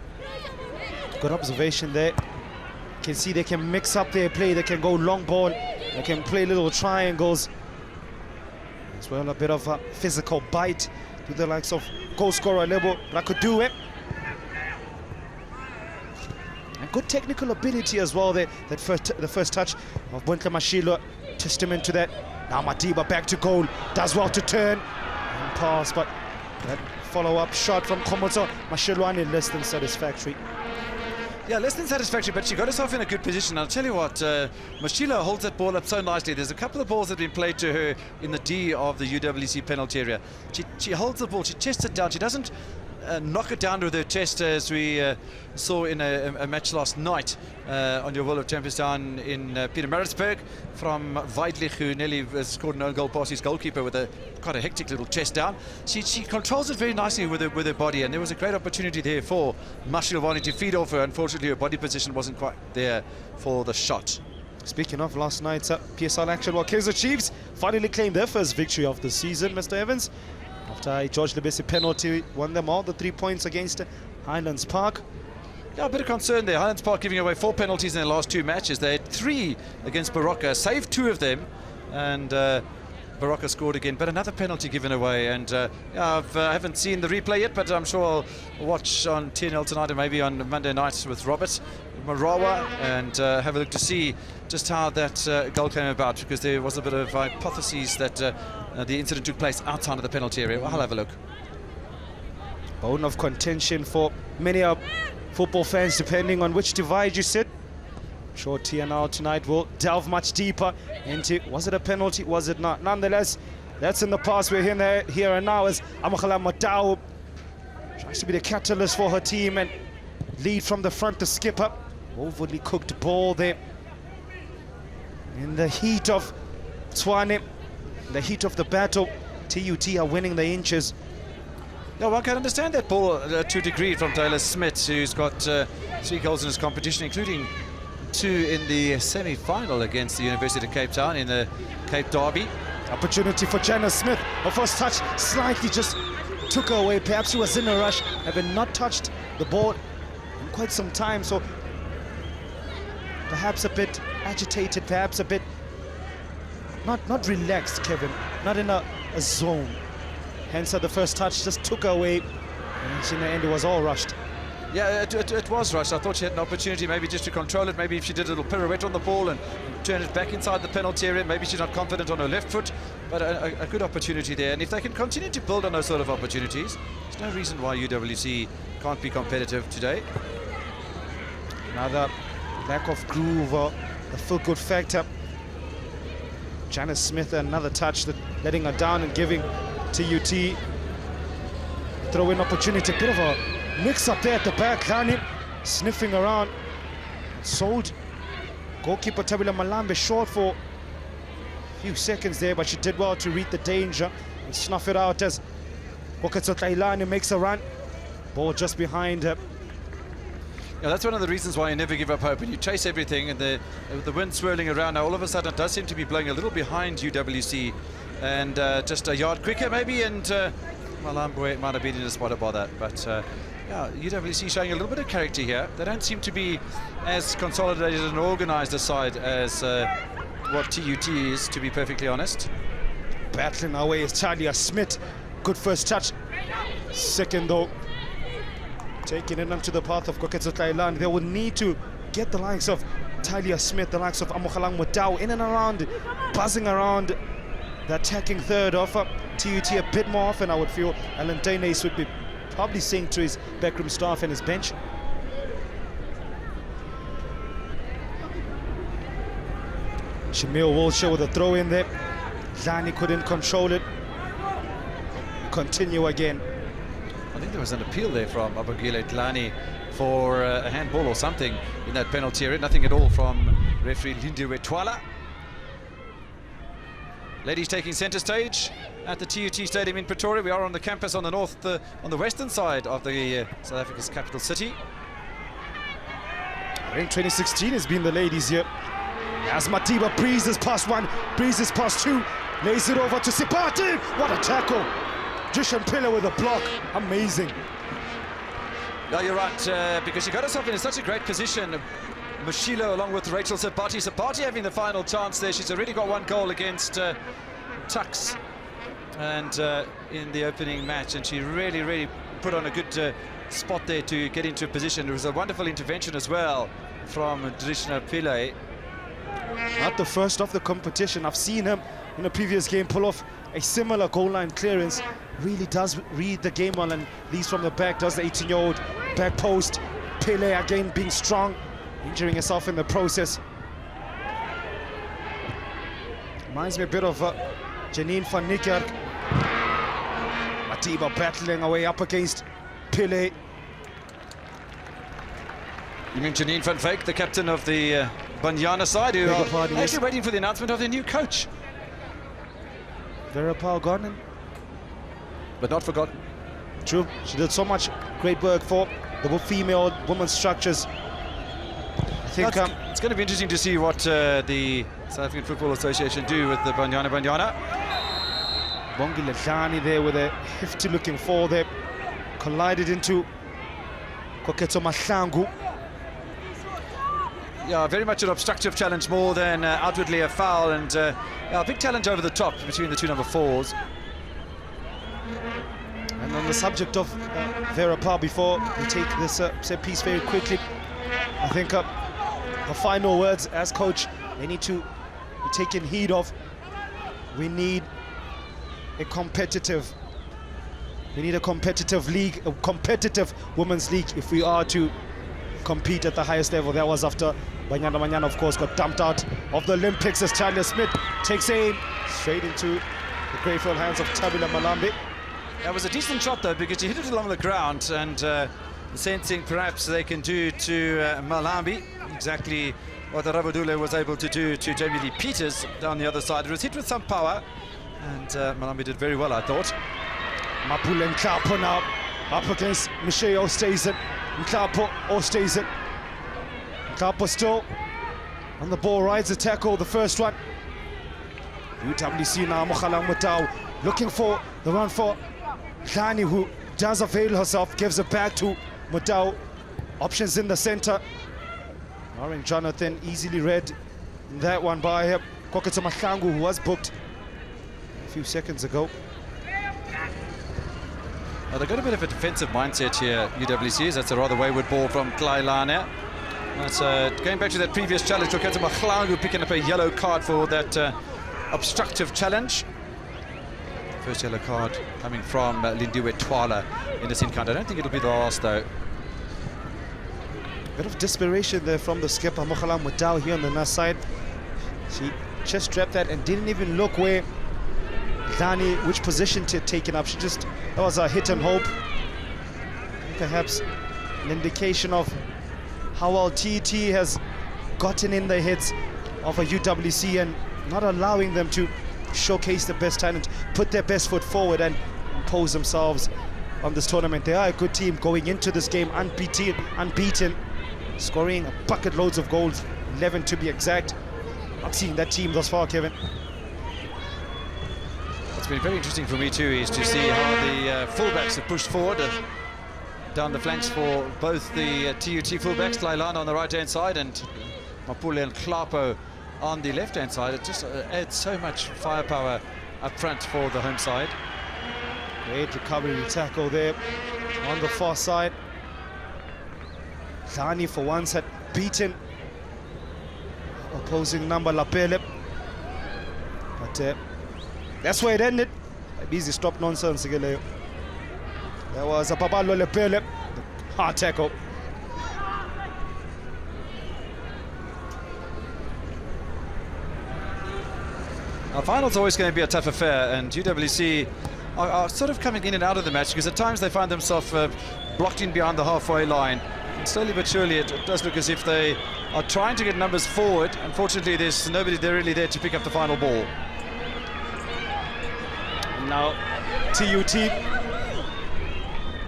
Good observation there. You can see they can mix up their play, they can go long ball, they can play little triangles. As well, a bit of a physical bite to the likes of goal scorer Lebo Rakudue. And good technical ability as well there. The first touch of Buntle Mashilo, testament to that. Now Madiba back to goal, does well to turn and pass, but that follow-up shot from Komoto Mashilwani less than satisfactory. Yeah, less than satisfactory, but she got herself in a good position. I'll tell you what, Mashilo holds that ball up so nicely. There's a couple of balls that have been played to her in the D of the UWC penalty area. She holds the ball, she chests it down, she doesn't knock it down with her chest, as we saw in a match last night on your World of Champions down in Pietermaritzburg from Weidlich, who nearly scored an own goal past his goalkeeper with quite a hectic little chest down. She controls it very nicely with her body, and there was a great opportunity there for Mashil wanting to feed off her. Unfortunately, her body position wasn't quite there for the shot. Speaking of last night's PSL action, well, Kaizer Chiefs finally claimed their first victory of the season, Mr. Evans. After a George Lebesi penalty, won them all the 3 points against Highlands Park. Yeah, a bit of concern there. Highlands Park giving away 4 penalties in their last 2 matches. They had 3 against Baroka, saved 2 of them, and Baroka scored again, but another penalty given away. And yeah, I haven't seen the replay yet, but I'm sure I'll watch on TNL tonight and maybe on Monday night with Robert Marawa and have a look to see just how that goal came about, because there was a bit of hypotheses that the incident took place outside of the penalty area. Well, I'll have a look. Bone of contention for many football fans, depending on which divide you sit. I'm sure TNL tonight will delve much deeper into, was it a penalty, was it not? Nonetheless, that's in the past. We're here and now as Amakhala Matau tries to be the catalyst for her team and lead from the front. The skipper, overly cooked ball there. In the heat of Tshwane, the heat of the battle, TUT are winning the inches. Yeah, one can understand that ball to a degree from Taylor Smith, who's got 3 goals in his competition, including 2 in the semi-final against the University of Cape Town in the Cape Derby. Opportunity for Janice Smith. Her first touch slightly just took her away. Perhaps she was in a rush, having not touched the ball in quite some time. So perhaps a bit agitated, perhaps a bit not relaxed, Kevin, not in a zone. Hence the first touch just took her away, and in the end it was all rushed. Yeah, it was rushed. I thought she had an opportunity maybe just to control it. Maybe if she did a little pirouette on the ball and turn it back inside the penalty area, maybe she's not confident on her left foot, but a good opportunity there. And if they can continue to build on those sort of opportunities, there's no reason why UWC can't be competitive today. Another lack of groove or the feel-good factor. Janice Smith, another touch that letting her down and giving TUT throw-in opportunity. A bit of a mix-up there at the back. Lani sniffing around. Sold goalkeeper Tabila Malambe short for a few seconds there, but she did well to read the danger and snuff it out as Boketso makes a run. Ball just behind her. Yeah, that's one of the reasons why you never give up hope. And you chase everything, and the wind swirling around. Now all of a sudden it does seem to be blowing a little behind UWC, and just a yard quicker maybe, and Malambwe might have been in a spot about that. But yeah, UWC showing a little bit of character here. They don't seem to be as consolidated and organised a side as what TUT is, to be perfectly honest. Battling away is Talia Smith. Good first touch. Second though, taking it onto the path of Koketso Thailand. They will need to get the likes of Talia Smith, the likes of Amokhalang Motau in and around, buzzing around the attacking third of TUT a bit more often, I would feel. Alan Danes would be probably saying to his backroom staff and his bench. Shamil Wilshire with a throw in there. Lani couldn't control it. Continue again. I think there was an appeal there from Abagile Tlani for a handball or something in that penalty area. Nothing at all from referee Lindiwe Twala. Ladies taking centre stage at the TUT Stadium in Pretoria. We are on the campus on the western side of the South Africa's capital city. I think 2016 has been the ladies here. As Madiba breezes past one, breezes past two, lays it over to Sipati. What a tackle! Jishan Pillar with a block. Amazing. No, you're right, because she got herself in such a great position. Mashilo along with Rachel Sipati. Sipati having the final chance there. She's already got 1 goal against Tuks and in the opening match, and she really put on a good spot there to get into a position. It was a wonderful intervention as well from Drishna Pillay. Not the first of the competition. I've seen him in a previous game pull off a similar goal line clearance. Really does read the game well and leads from the back, does the 18-year-old back post. Pele again being strong, injuring herself in the process. Reminds me a bit of Janine van Niekerk. Madiba battling away up against Pile. You mentioned Ian van Wyk, the captain of the Banyana side, who are actually waiting for the announcement of their new coach. Vera Pauw gone, But not forgotten. true. She did so much great work for the female women's structures. I think It's going to be interesting to see what the South African Football Association do with the Banyana. Bongi Ledlani there with a hefty looking fall there, collided into Koketso Mahlangu. Yeah, very much an obstructive challenge more than outwardly a foul, and a big challenge over the top between the two number 4s. And on the subject of Vera Pauw, before we take this set piece very quickly, I think her final words as coach, they need to be taken heed of. We need a competitive league, a competitive women's league, if we are to compete at the highest level. That was after Banyana, of course, got dumped out of the Olympics as Talia Smith takes aim straight into the grateful hands of Tabila Malambe. That was a decent shot, though, because he hit it along the ground, and sensing perhaps they can do to Malambi exactly what the Rabadule was able to do to Jamie Lee Peters down the other side. It was hit with some power, and Malambi did very well, I thought. Mapule Nklapo now up against Michelle Oosthuizen. Nklapo Oosthuizen. Nklapo still on the ball, rides the tackle, the first one. UWC now, Mokhala Mutau looking for the run for Dlani, who does avail herself, gives it back to Mutau. Options in the center. Lauren Jonathan easily read that one by him. Koketso Mahlangu, who was booked a few seconds ago. Well, they've got a bit of a defensive mindset here, UWCs. That's a rather wayward ball from Klailane. That's going back to that previous challenge. Koketso Mahlangu picking up a yellow card for that obstructive challenge. First yellow card coming from Lindiwe Twala in this encounter. I don't think it'll be the last, though. Bit of desperation there from the skipper, Mokhala Mutau, here on the north side. She just trapped that and didn't even look where Dlani, which position to take it up. She just, that was a hit and hope. Perhaps an indication of how well TET has gotten in the heads of a UWC and not allowing them to showcase the best talent, put their best foot forward and impose themselves on this tournament. They are a good team going into this game, unbeaten, scoring a bucket loads of goals, 11 to be exact. Not seeing that team thus far, Kevin. What's been very interesting for me too is to see how the fullbacks have pushed forward down the flanks for both the TUT fullbacks, Klailane on the right-hand side and Mapule and Klapo on the left-hand side. It just adds so much firepower up front for the home side. Great recovery tackle there on the far side. Dlani for once had beaten opposing number Lapele, but that's where it ended. A busy stop nonsense again. There was a Babalo Lapele, hard tackle. Our final's always going to be a tough affair, and UWC are sort of coming in and out of the match because at times they find themselves blocked in behind the halfway line. And slowly but surely it does look as if they are trying to get numbers forward. Unfortunately, there's nobody there really there to pick up the final ball. And now TUT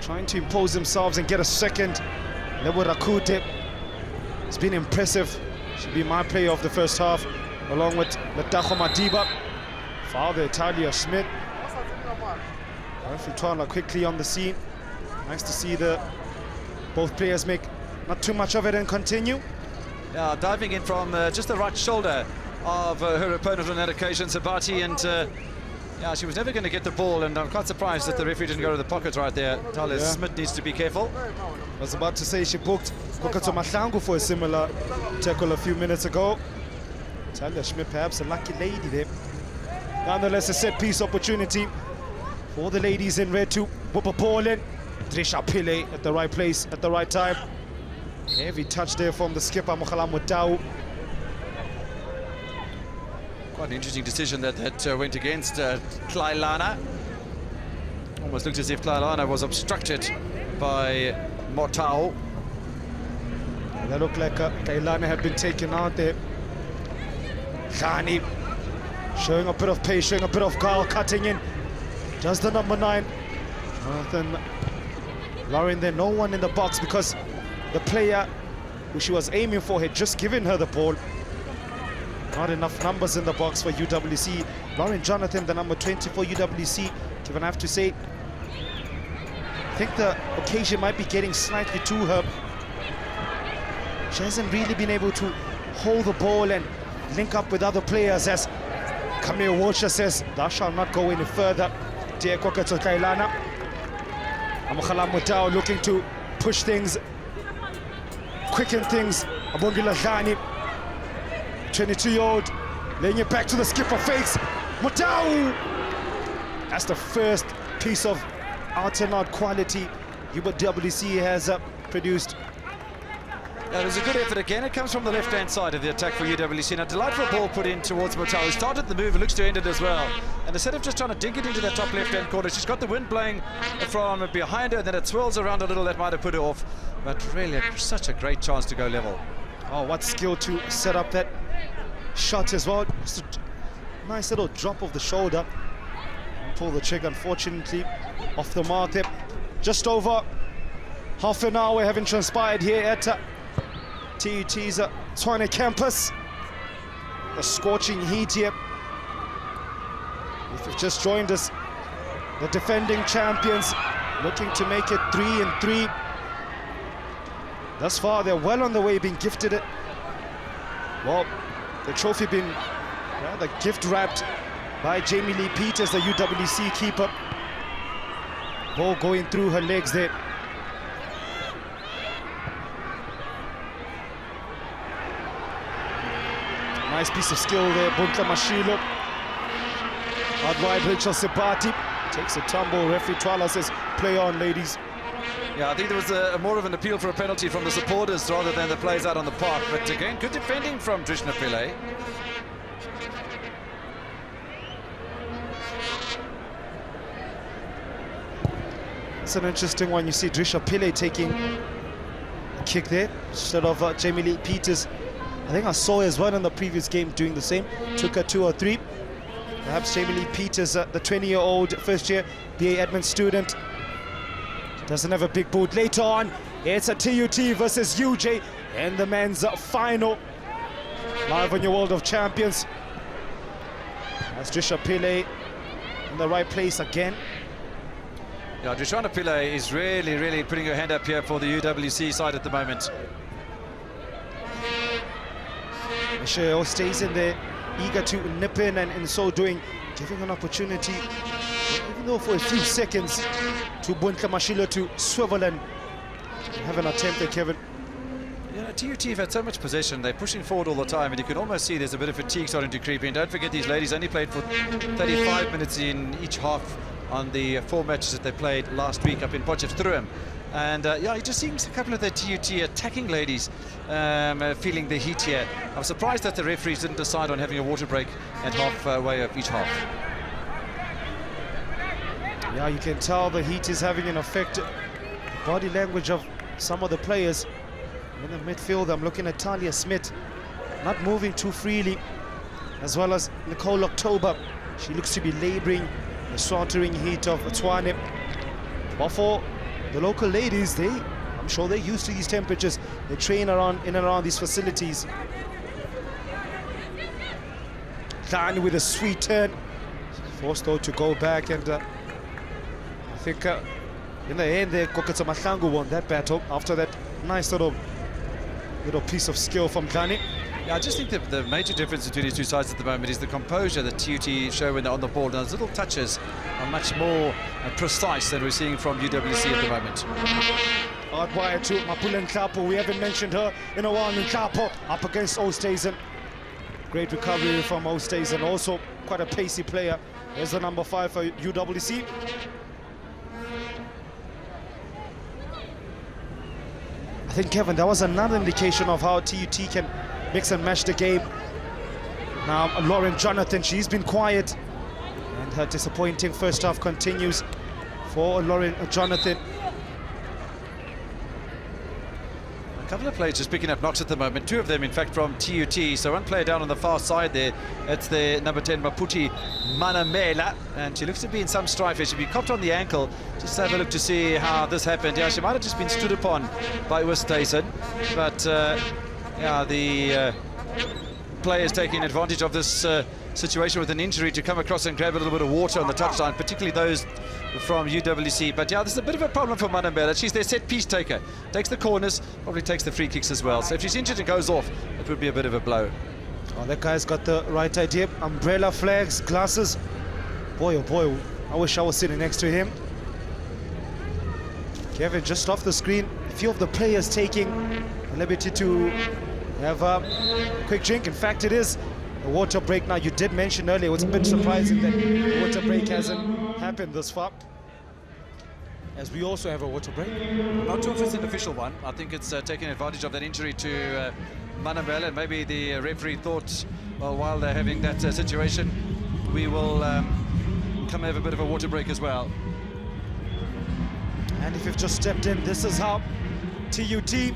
trying to impose themselves and get a second. Lebo Rakute, it's been impressive. Should be my player of the first half, along with Letago Madiba. Father Talia Smith. Referee Twala quickly on the scene. Nice to see both players make not too much of it and continue. Yeah, diving in from just the right shoulder of her opponent on that occasion, Sabati, and yeah, she was never going to get the ball, and I'm quite surprised that the referee didn't go to the pocket right there. Talia Smith needs to be careful. I was about to say she booked Koketso Mahlangu for a similar tackle a few minutes ago. Talia Smith perhaps a lucky lady there. Nonetheless, a set-piece opportunity for the ladies in red to whoop a ball in. Trisha Pile at the right place at the right time. Heavy touch there from the skipper, Mokhala Mutau. Quite an interesting decision that went against Klailane. Almost looked as if Klailane was obstructed by Motao. They look like Kailana had been taken out there. Khani showing a bit of pace, showing a bit of guile, cutting in. Just the number 9. Jonathan Lauren there, no one in the box because the player who she was aiming for had just given her the ball. Not enough numbers in the box for UWC. Lauren Jonathan, the number 20 for UWC. Given I have to say, I think the occasion might be getting slightly to her. She hasn't really been able to hold the ball and link up with other players, as Camille Walsher says, thou shalt not go any further. Dear Kwakatso Kailana. Amakhala Mutao looking to push things, quicken things. Abongila Khani, 22-year-old, laying it back to the skipper, fakes. Mutao! That's the first piece of out-and-out quality UWC has produced. It was a good effort again. It comes from the left-hand side of the attack for UWC. And a delightful ball put in towards Motao, who started the move and looks to end it as well. And instead of just trying to dig it into that top left-hand corner, she's got the wind blowing from behind her, and then it swirls around a little. That might have put her off. But really, such a great chance to go level. Oh, what skill to set up that shot as well. Just a nice little drop of the shoulder. And pull the trigger, unfortunately, off the mark there. Just over half an hour having transpired here at TUT's Tshwane campus. The scorching heat here. If you've just joined us, the defending champions looking to make it 3-3. Thus far, they're well on the way being gifted it. Well, the trophy being rather gift wrapped by Jamie Lee Peters, the UWC keeper. Ball going through her legs there. Nice piece of skill there, Bunta Mashilo. Out wide, Rachel Sebati takes a tumble. Referee Twala says, play on, ladies. Yeah, I think there was more of an appeal for a penalty from the supporters rather than the players out on the park. But again, good defending from Drishna Pillay. It's an interesting one. You see Drisha Pillay taking a kick there instead of Jamie Lee Peters. I think I saw as well in the previous game doing the same. Took a 2 or 3. Perhaps Jamie Lee Peters, the 20-year-old first-year BA admin student, doesn't have a big boot. Later on, it's a TUT versus UJ in the men's final. Live on your World of Champions. That's Drisha Pillay in the right place again. Yeah, Drishana Pillay is really putting her hand up here for the UWC side at the moment. Michelle stays in there, eager to nip in, and in so doing, giving an opportunity, even though for a few seconds, to Bunta Mashilo to swivel and have an attempt at Kevin. You know, TUT have had so much possession, they're pushing forward all the time, and you can almost see there's a bit of fatigue starting to creep in. Don't forget, these ladies only played for 35 minutes in each half on the 4 matches that they played last week up in Potchefstroom. And yeah, you're just seeing a couple of the TUT attacking ladies feeling the heat here. I'm surprised that the referees didn't decide on having a water break at halfway of each half. Yeah, you can tell the heat is having an effect. The body language of some of the players. In the midfield, I'm looking at Talia Smith, not moving too freely, as well as Nicole October. She looks to be labouring the sweltering heat of Tshwane. But for the local ladies, I'm sure they're used to these temperatures. They train around in and around these facilities. Khan with a sweet turn, forced though to go back, and I think in the end there, Koketsa Mahlangu won that battle after that nice little piece of skill from Kani. Yeah, I just think that the major difference between these two sides at the moment is the composure that TUT show when they're on the ball. And those little touches are much more precise than we're seeing from UWC at the moment. Out wide to Mapulen Kapo. We haven't mentioned her in a while. Kapo up against Oosthuizen. Great recovery from Oosthuizen. Also quite a pacey player. There's the number 5 for UWC. I think, Kevin, that was another indication of how TUT can mix and match the game. Now, Lauren Jonathan, she's been quiet, and her disappointing first half continues for Lauren Jonathan. couple of players just picking up knocks at the moment, 2 of them in fact from TUT. So one player down on the far side there, it's the number 10 Maputi Manamela, and she looks to be in some strife here. She'll be copped on the ankle. Just have a look to see how this happened. Yeah, she might have just been stood upon by Oosthuizen, but yeah, the players taking advantage of this situation with an injury to come across and grab a little bit of water on the touchline, particularly those from UWC. But yeah, this is a bit of a problem for Manamela. She's their set piece taker, takes the corners, probably takes the free kicks as well. So if she's injured and goes off, it would be a bit of a blow. Oh, that guy's got the right idea. Umbrella, flags, glasses. Boy, oh boy, I wish I was sitting next to him. Kevin, just off the screen, a few of the players taking a liberty to have a quick drink. In fact, it is a water break now. You did mention earlier, it was a bit surprising that the water break hasn't happened this far, as we also have a water break. Not sure if it's an official one. I think it's taking advantage of that injury to Manamela, and maybe the referee thought, well, while they're having that situation, we will come have a bit of a water break as well. And if you've just stepped in, this is how TUT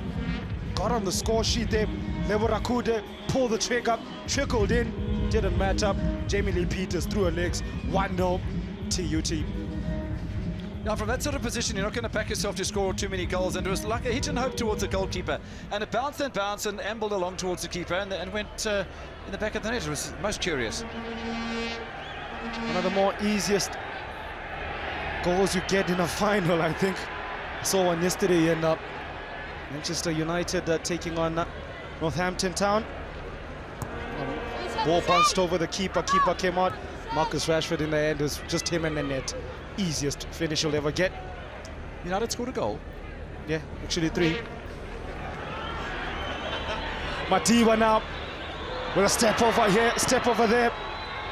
got on the score sheet there. Letago pulled the trigger, trickled in, didn't matter. Jamie Lee Peters threw her legs, 1-0 TUT. Now, from that sort of position, you're not going to pack yourself to score too many goals, and it was like a hit and hope towards the goalkeeper, and it bounced and ambled along towards the keeper and went in the back of the net. It was most curious. One of the more easiest goals you get in a final, I think. I saw one yesterday in Manchester United taking on Northampton Town. Ball bounced over the keeper came out. Marcus Rashford in the end, it was just him and the net. Easiest finish you'll ever get. United scored a goal. Yeah, actually 3. Madiba now with a step over here, step over there.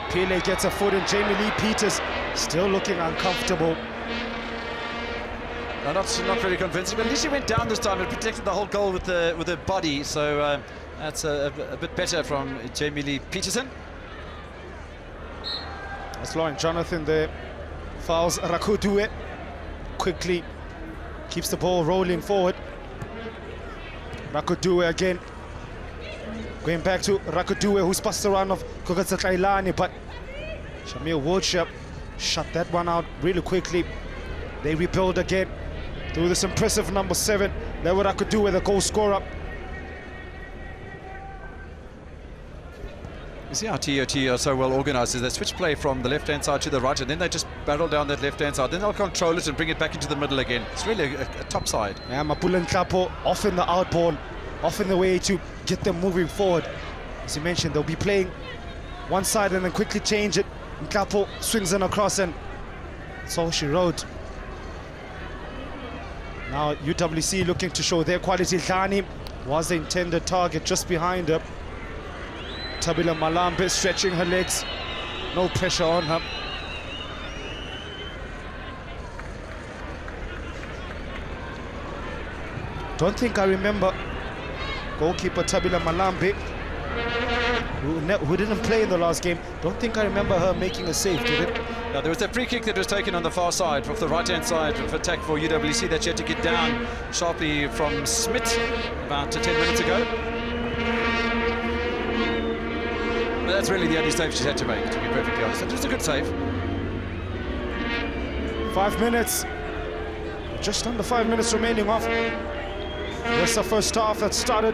Pele gets a foot in. Jamie Lee Peters still looking uncomfortable. No, not very convincing, but at least he went down this time and protected the whole goal with the body. So that's a bit better from Jamie Lee Peterson. That's Lauren Jonathan there. Fouls Rakoudue. Quickly keeps the ball rolling forward. Rakoudue again. Going back to Rakoudue, who's passed around of Kogatsatlani, but Shamil Woodship shut that one out really quickly. They rebuild again through this impressive number 7. Lewo Rakoudue, the goal scorer. You see how TUT are so well organised, is they switch play from the left-hand side to the right, and then they just barrel down that left-hand side. Then they'll control it and bring it back into the middle again. It's really a top side. Yeah, Mapula Nhlapo off in the out ball, off in the way to get them moving forward. As you mentioned, they'll be playing one side and then quickly change it. Nhlapo swings in across, and that's all she wrote. Now UWC looking to show their quality. Dlani was the intended target, just behind her. Tabila Malambe stretching her legs, no pressure on her. Don't think I remember goalkeeper Tabila Malambe, who didn't play in the last game. Don't think I remember her making a save, did it? Now, there was a free kick that was taken on the far side, off the right-hand side of attack for UWC, that she had to get down sharply from Smith about 10 minutes ago. But that's really the only save she's had to make, to be perfectly honest. It was a good save. 5 minutes, just under 5 minutes remaining off. That's the first half that started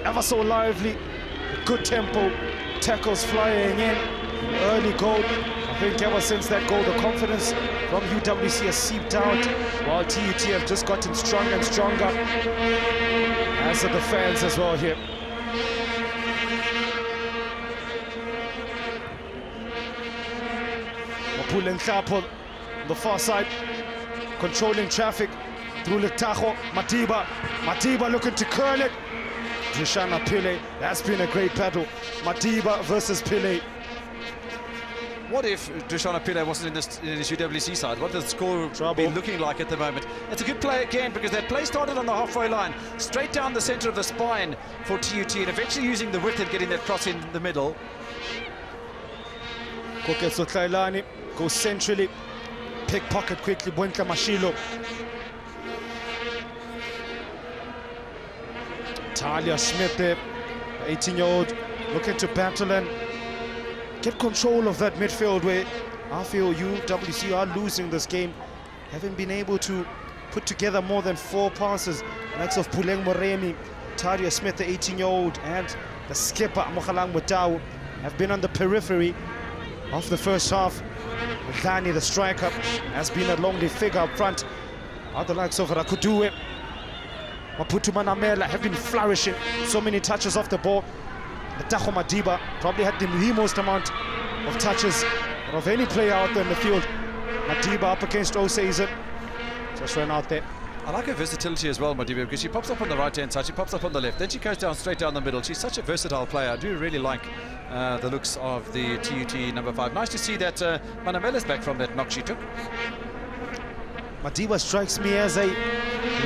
ever so lively. Good tempo, tackles flying in, early goal. I think ever since that goal, the confidence from UWC has seeped out, while TUT have just gotten stronger and stronger, as are the fans as well here. Mapula Nhlapo on the far side, controlling traffic through Letago. Madiba looking to curl it. Dushana Pile, that's been a great battle. Madiba versus Pile. What if Dushana Pile wasn't in this UWC side? What does the score be looking like at the moment? It's a good play again, because that play started on the halfway line, straight down the centre of the spine for TUT, and eventually using the width and getting that cross in the middle. Koketso Tlailani goes centrally, pickpocket quickly, Buenka Mashilo. Talia Smith there, 18-year-old, looking to battle and get control of that midfield where I feel UWC are losing this game. Haven't been able to put together more than 4 passes. Likes of Puleng Moremi, Talia Smith, the 18-year-old, and the skipper Mokhalang Mutau have been on the periphery of the first half. Dani, the striker, has been a lonely figure up front. Other likes of Rakuduwe, Maputu Manamela have been flourishing. So many touches off the ball. Letago Madiba probably had the most amount of touches of any player out there in the field. Madiba up against Oseason. Just ran out there. I like her versatility as well, Madiba, because she pops up on the right-hand side, she pops up on the left, then she goes down straight down the middle. She's such a versatile player. I do really like the looks of the TUT number 5. Nice to see that Manamela's back from that knock she took. Madiba strikes me as a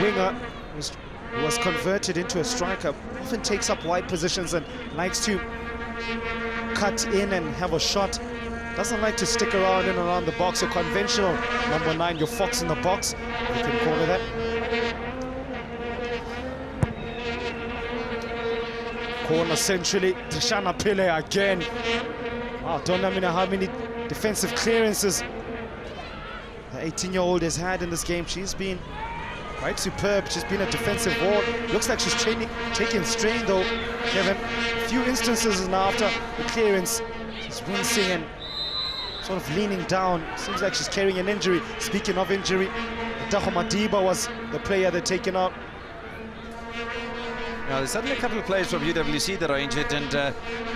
winger who was converted into a striker. Often takes up wide positions and likes to cut in and have a shot. Doesn't like to stick around in and around the box. A conventional number 9, your fox in the box, you can call it that. Corner centrally, Trishana Pile again. Wow, don't know how many defensive clearances the 18-year-old has had in this game. She's been quite superb. She's been a defensive wall. Looks like she's taking strain though, Kevin. A few instances now after the clearance, she's wincing and sort of leaning down. Seems like she's carrying an injury. Speaking of injury, Letago Madiba was the player they're taking out. Now, there's suddenly a couple of players from UWC that are injured, and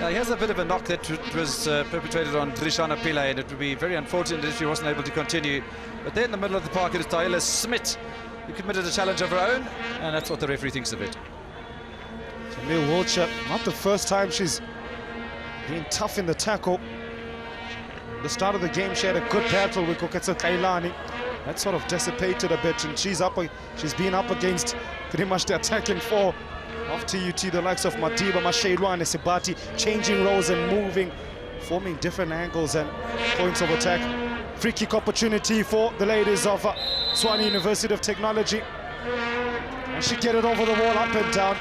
he has a bit of a knock that was perpetrated on Trishana Pillay, and it would be very unfortunate if she wasn't able to continue. But there in the middle of the park, it is Taila Smith who committed a challenge of her own, and that's what the referee thinks of it. Jamil Wiltshire, not the first time she's been tough in the tackle. At the start of the game, she had a good battle with Koketso Kailani. That sort of dissipated a bit, and she's been up against pretty much the attacking 4 of TUT, the likes of Madiba, Masheirwa and Sibati, changing roles and moving, forming different angles and points of attack. Free kick opportunity for the ladies of Tshwane University of Technology. And she get it over the wall, up and down.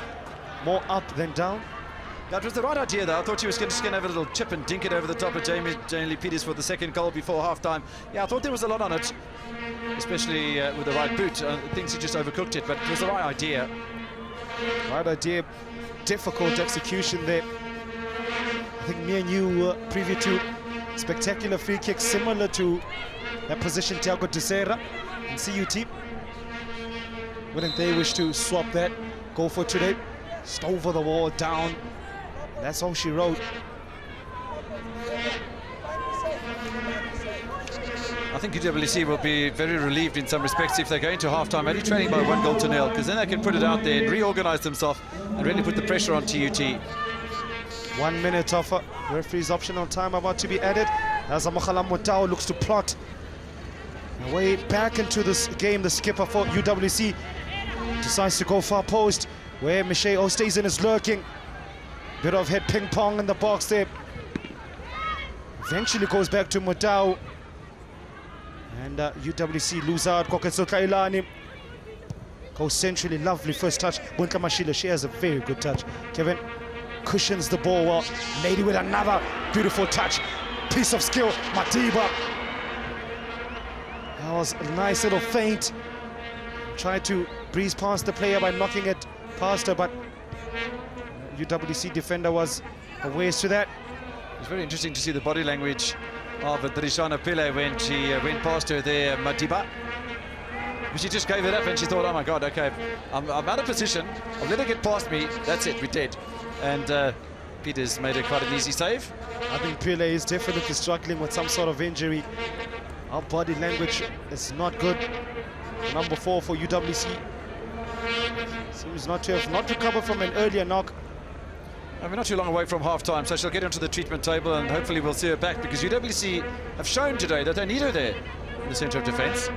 More up than down. That was the right idea, though. I thought she was just going to have a little chip and dink it over the top of Jane Lee Peters for the second goal before half-time. Yeah, I thought there was a lot on it, especially with the right boot. I think she just overcooked it, but it was the right idea. Right idea, difficult execution there. I think me and you were privy to spectacular free kicks similar to that position Thiago Tissera in CUT. Wouldn't they wish to swap that, go for today? Just over the wall, down. That's all she wrote. I think UWC will be very relieved in some respects if they go into half-time only trailing by 1-0, because then they can put it out there and reorganize themselves and really put the pressure on TUT. 1 minute of referee's optional time about to be added as Mokhalang Mutau looks to plot a way back into this game. The skipper for UWC decides to go far post where Michelle Ostazen is lurking. Bit of head ping pong in the box there. Eventually goes back to Mutau. And UWC lose out. Koketso Kailani goes centrally. Lovely first touch. Bunka Mashila, she has a very good touch. Kevin cushions the ball well. Lady with another beautiful touch. Piece of skill. Madiba. That was a nice little feint. Tried to breeze past the player by knocking it past her, but UWC defender was a ways to that. It's very interesting to see the body language of Trishana Pillay when she went past her there, Madiba. She just gave it up and she thought, oh my God, okay, I'm out of position. I'll let her get past me. That's it, we're dead. And Peters made it quite an easy save. I think Pillay is definitely struggling with some sort of injury. Our body language is not good. Number 4 for UWC seems not to have recovered from an earlier knock. We're not too long away from half-time, so she'll get onto the treatment table and hopefully we'll see her back, because UWC have shown today that they need her there in the centre of defence.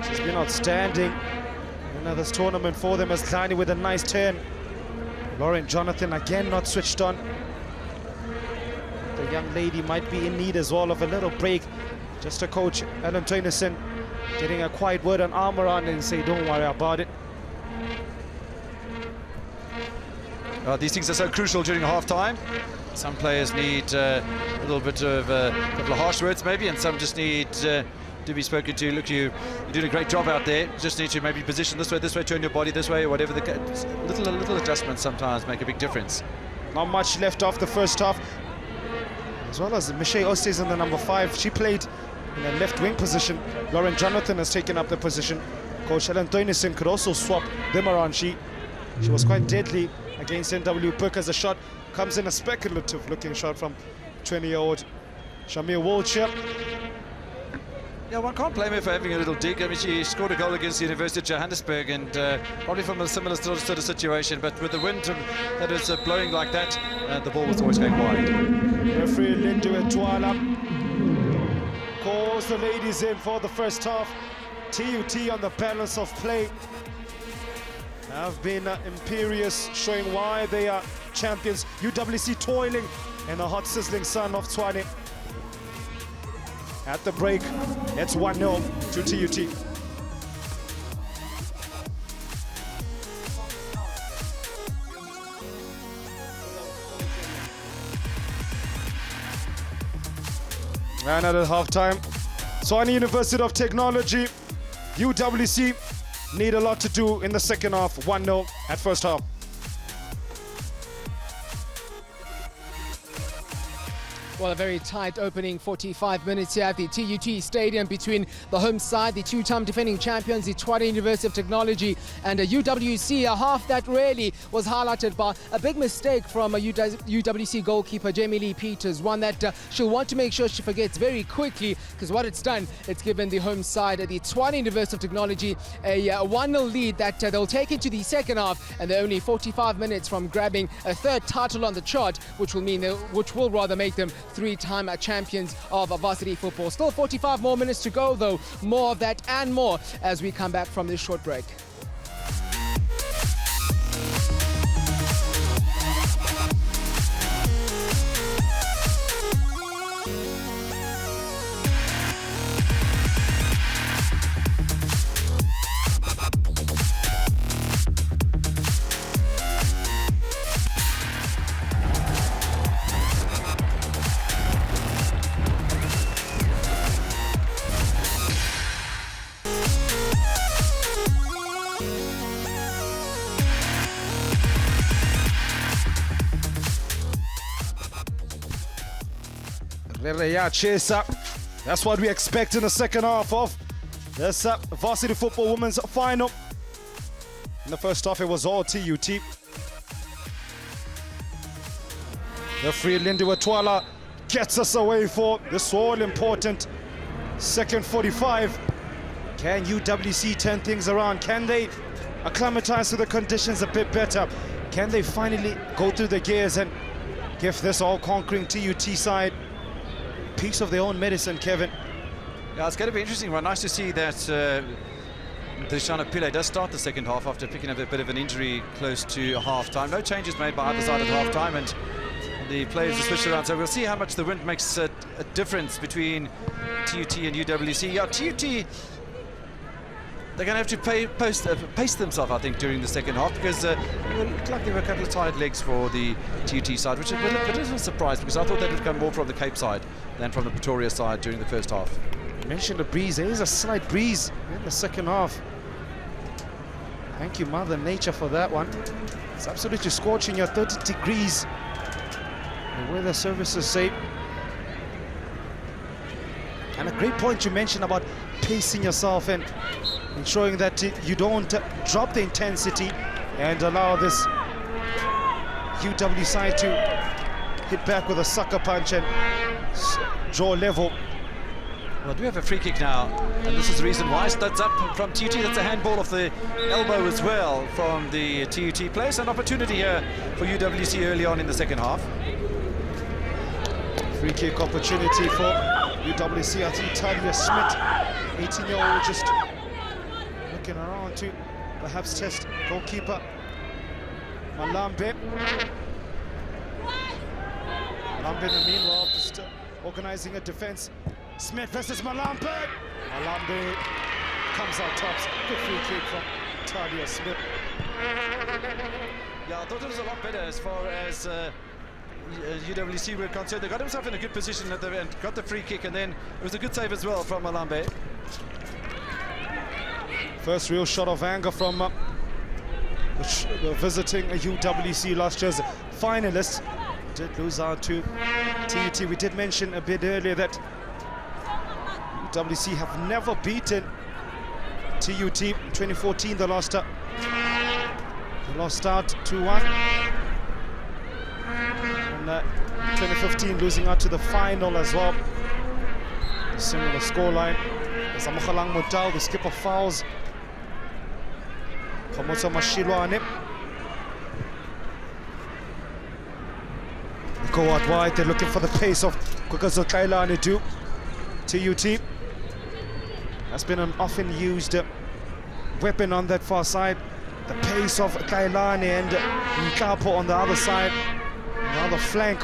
She's been outstanding in this tournament for them, as Dani with a nice turn. Lauren Jonathan again not switched on. The young lady might be in need as well of a little break. Just a coach, Alan Tennyson, getting a quiet word on arm around and say, don't worry about it. These things are so crucial during half-time. Some players need a little bit of a couple of harsh words maybe, and some just need to be spoken to. Look, you're doing a great job out there. You just need to maybe position this way, turn your body this way, or whatever. Little adjustments sometimes make a big difference. Not much left off the first half. As well as Michelle Ostes in the number 5. She played in a left wing position. Lauren Jonathan has taken up the position. Coach Helen Toynison could also swap them around. She was quite deadly against NW Burke as a shot comes in, a speculative looking shot from 20-year-old Shamir Wiltshire. Yeah, one can't blame her for having a little dig. I mean, she scored a goal against the University of Johannesburg, and probably from a similar sort of situation, but with the wind that is blowing like that, the ball was always going wide. Referee Lindu Etwala calls the ladies in for the first half. TUT on the balance of play have been imperious, showing why they are champions. UWC toiling in the hot sizzling sun of Tshwane. At the break, it's 1-0 to TUT. And at halftime, Tshwane University of Technology, UWC need a lot to do in the second half. 1-0 at first half. Well, a very tight opening 45 minutes here at the TUT Stadium between the home side, the two-time defending champions, the Tshwane University of Technology, and UWC. A half that really was highlighted by a big mistake from UWC goalkeeper Jamie Lee Peters, one that she'll want to make sure she forgets very quickly, because what it's done, it's given the home side, the Tshwane University of Technology, a 1-0 lead that they'll take into the second half, and they're only 45 minutes from grabbing a third title on the chart, which will make them three-time champions of varsity football. Still 45 more minutes to go though. More of that and more as we come back from this short break. That's what we expect in the second half of this varsity football women's final. In the first half, it was all TUT. Referee Lindu Etwala gets us away for this all-important second 45. Can UWC turn things around? Can they acclimatize to the conditions a bit better? Can they finally go through the gears and give this all-conquering TUT side piece of their own medicine, Kevin? Yeah, it's going to be interesting. Well, nice to see that Drishana Pillay does start the second half after picking up a bit of an injury close to half-time. No changes made by either side at half-time, and the players are switched around. So we'll see how much the wind makes a difference between TUT and UWC. Yeah, TUT, they're going to have to pace themselves, I think, during the second half, because it looked like there were a couple of tired legs for the TUT side, which is a bit of a surprise, because I thought that would come more from the Cape side than from the Pretoria side during the first half. You mentioned a breeze. There is a slight breeze in the second half. Thank you, Mother Nature, for that one. It's absolutely scorching here, 30 degrees. The weather services say. And a great point you mentioned about pacing yourself and ensuring that you don't drop the intensity and allow this UW side to hit back with a sucker punch and draw level. Well, we have a free kick now, and this is the reason why. That's up from TUT. That's a handball off the elbow as well from the TUT players. An opportunity here for UWC early on in the second half. Free kick opportunity for UWC. I think Talia Smith, 18-year-old, just looking around to perhaps test goalkeeper Malambe. Malambe, in the meanwhile, just organizing a defense. Smith versus Malambe. Malambe comes out tops. Good free kick from Talia Smith. Yeah, I thought it was a lot better as far as UWC were concerned. They got himself in a good position at the end, got the free kick, and then it was a good save as well from Malambe. First real shot of anger from the visiting UWC last year's finalists. Did lose out to TUT. We did mention a bit earlier that UWC have never beaten TUT. In 2014 they lost out 2-1. And 2015 losing out to the final as well. Similar scoreline. Zamukhalang Modal, the skipper, fouls Khomotso Mashilwane. Go out wide, they're looking for the pace of Kwekazo Kailane do. TUT. That's been an often used weapon on that far side. The pace of Kailane and Nkapo on the other side, on the other flank.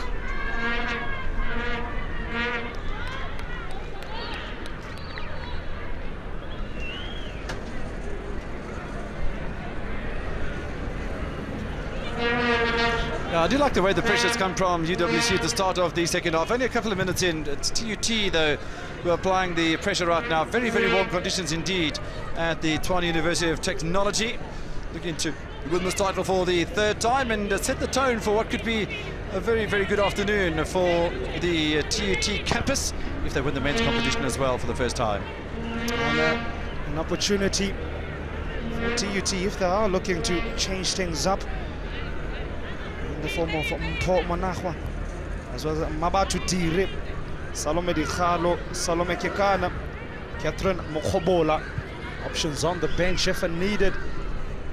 I do like the way the pressure's come from UWC at the start of the second half. Only a couple of minutes in. It's TUT, though, who are applying the pressure right now. Very, very warm conditions indeed at the Tshwane University of Technology. Looking to win this title for the third time and set the tone for what could be a very, very good afternoon for the TUT campus if they win the men's competition as well for the first time. And, an opportunity for TUT if they are looking to change things up. In the form of Mpho Managwa, as well as Mabatu Dire, Salome Dikhalo, Salome Kekana, Catherine Mokhobola. Options on the bench if needed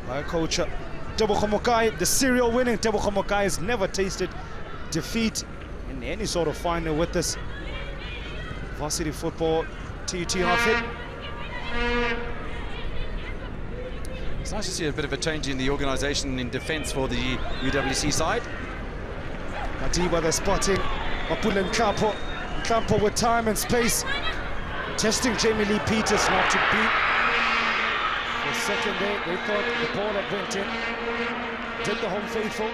by coach Tebogo Mokai. The serial winning Tebogo Mokai has never tasted defeat in any sort of final with this varsity football TUT outfit. It's nice to see a bit of a change in the organisation in defence for the UWC side. Madiba, they're spotting Mapule Nkampo. Nkampo with time and space, testing Jamie Lee Peters not to beat. The second day, they thought the ball had went in. Did the home faithful.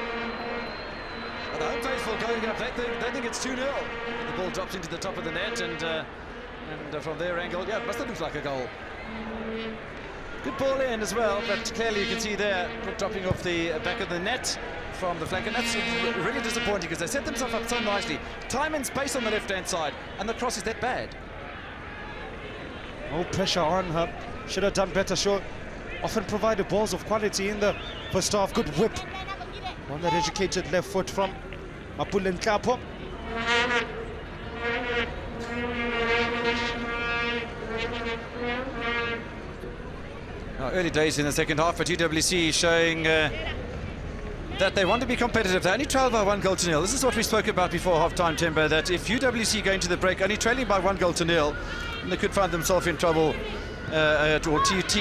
And the home faithful going up, they think it's 2-0. The ball drops into the top of the net, and from their angle, yeah, it must have looked like a goal. Good ball in as well, but clearly you can see there dropping off the back of the net from the flank, and that's really disappointing because they set themselves up so nicely. Time and space on the left-hand side, and the cross is that bad. No pressure on her. Should have done better. Sure, often provided balls of quality in the first half. Good whip on that educated left foot from Mapule Nkampo. Now, early days in the second half, but UWC showing that they want to be competitive. They only trail by 1-0. This is what we spoke about before half-time, Timber, that if UWC go into the break only trailing by 1-0, they could find themselves in trouble, or TUT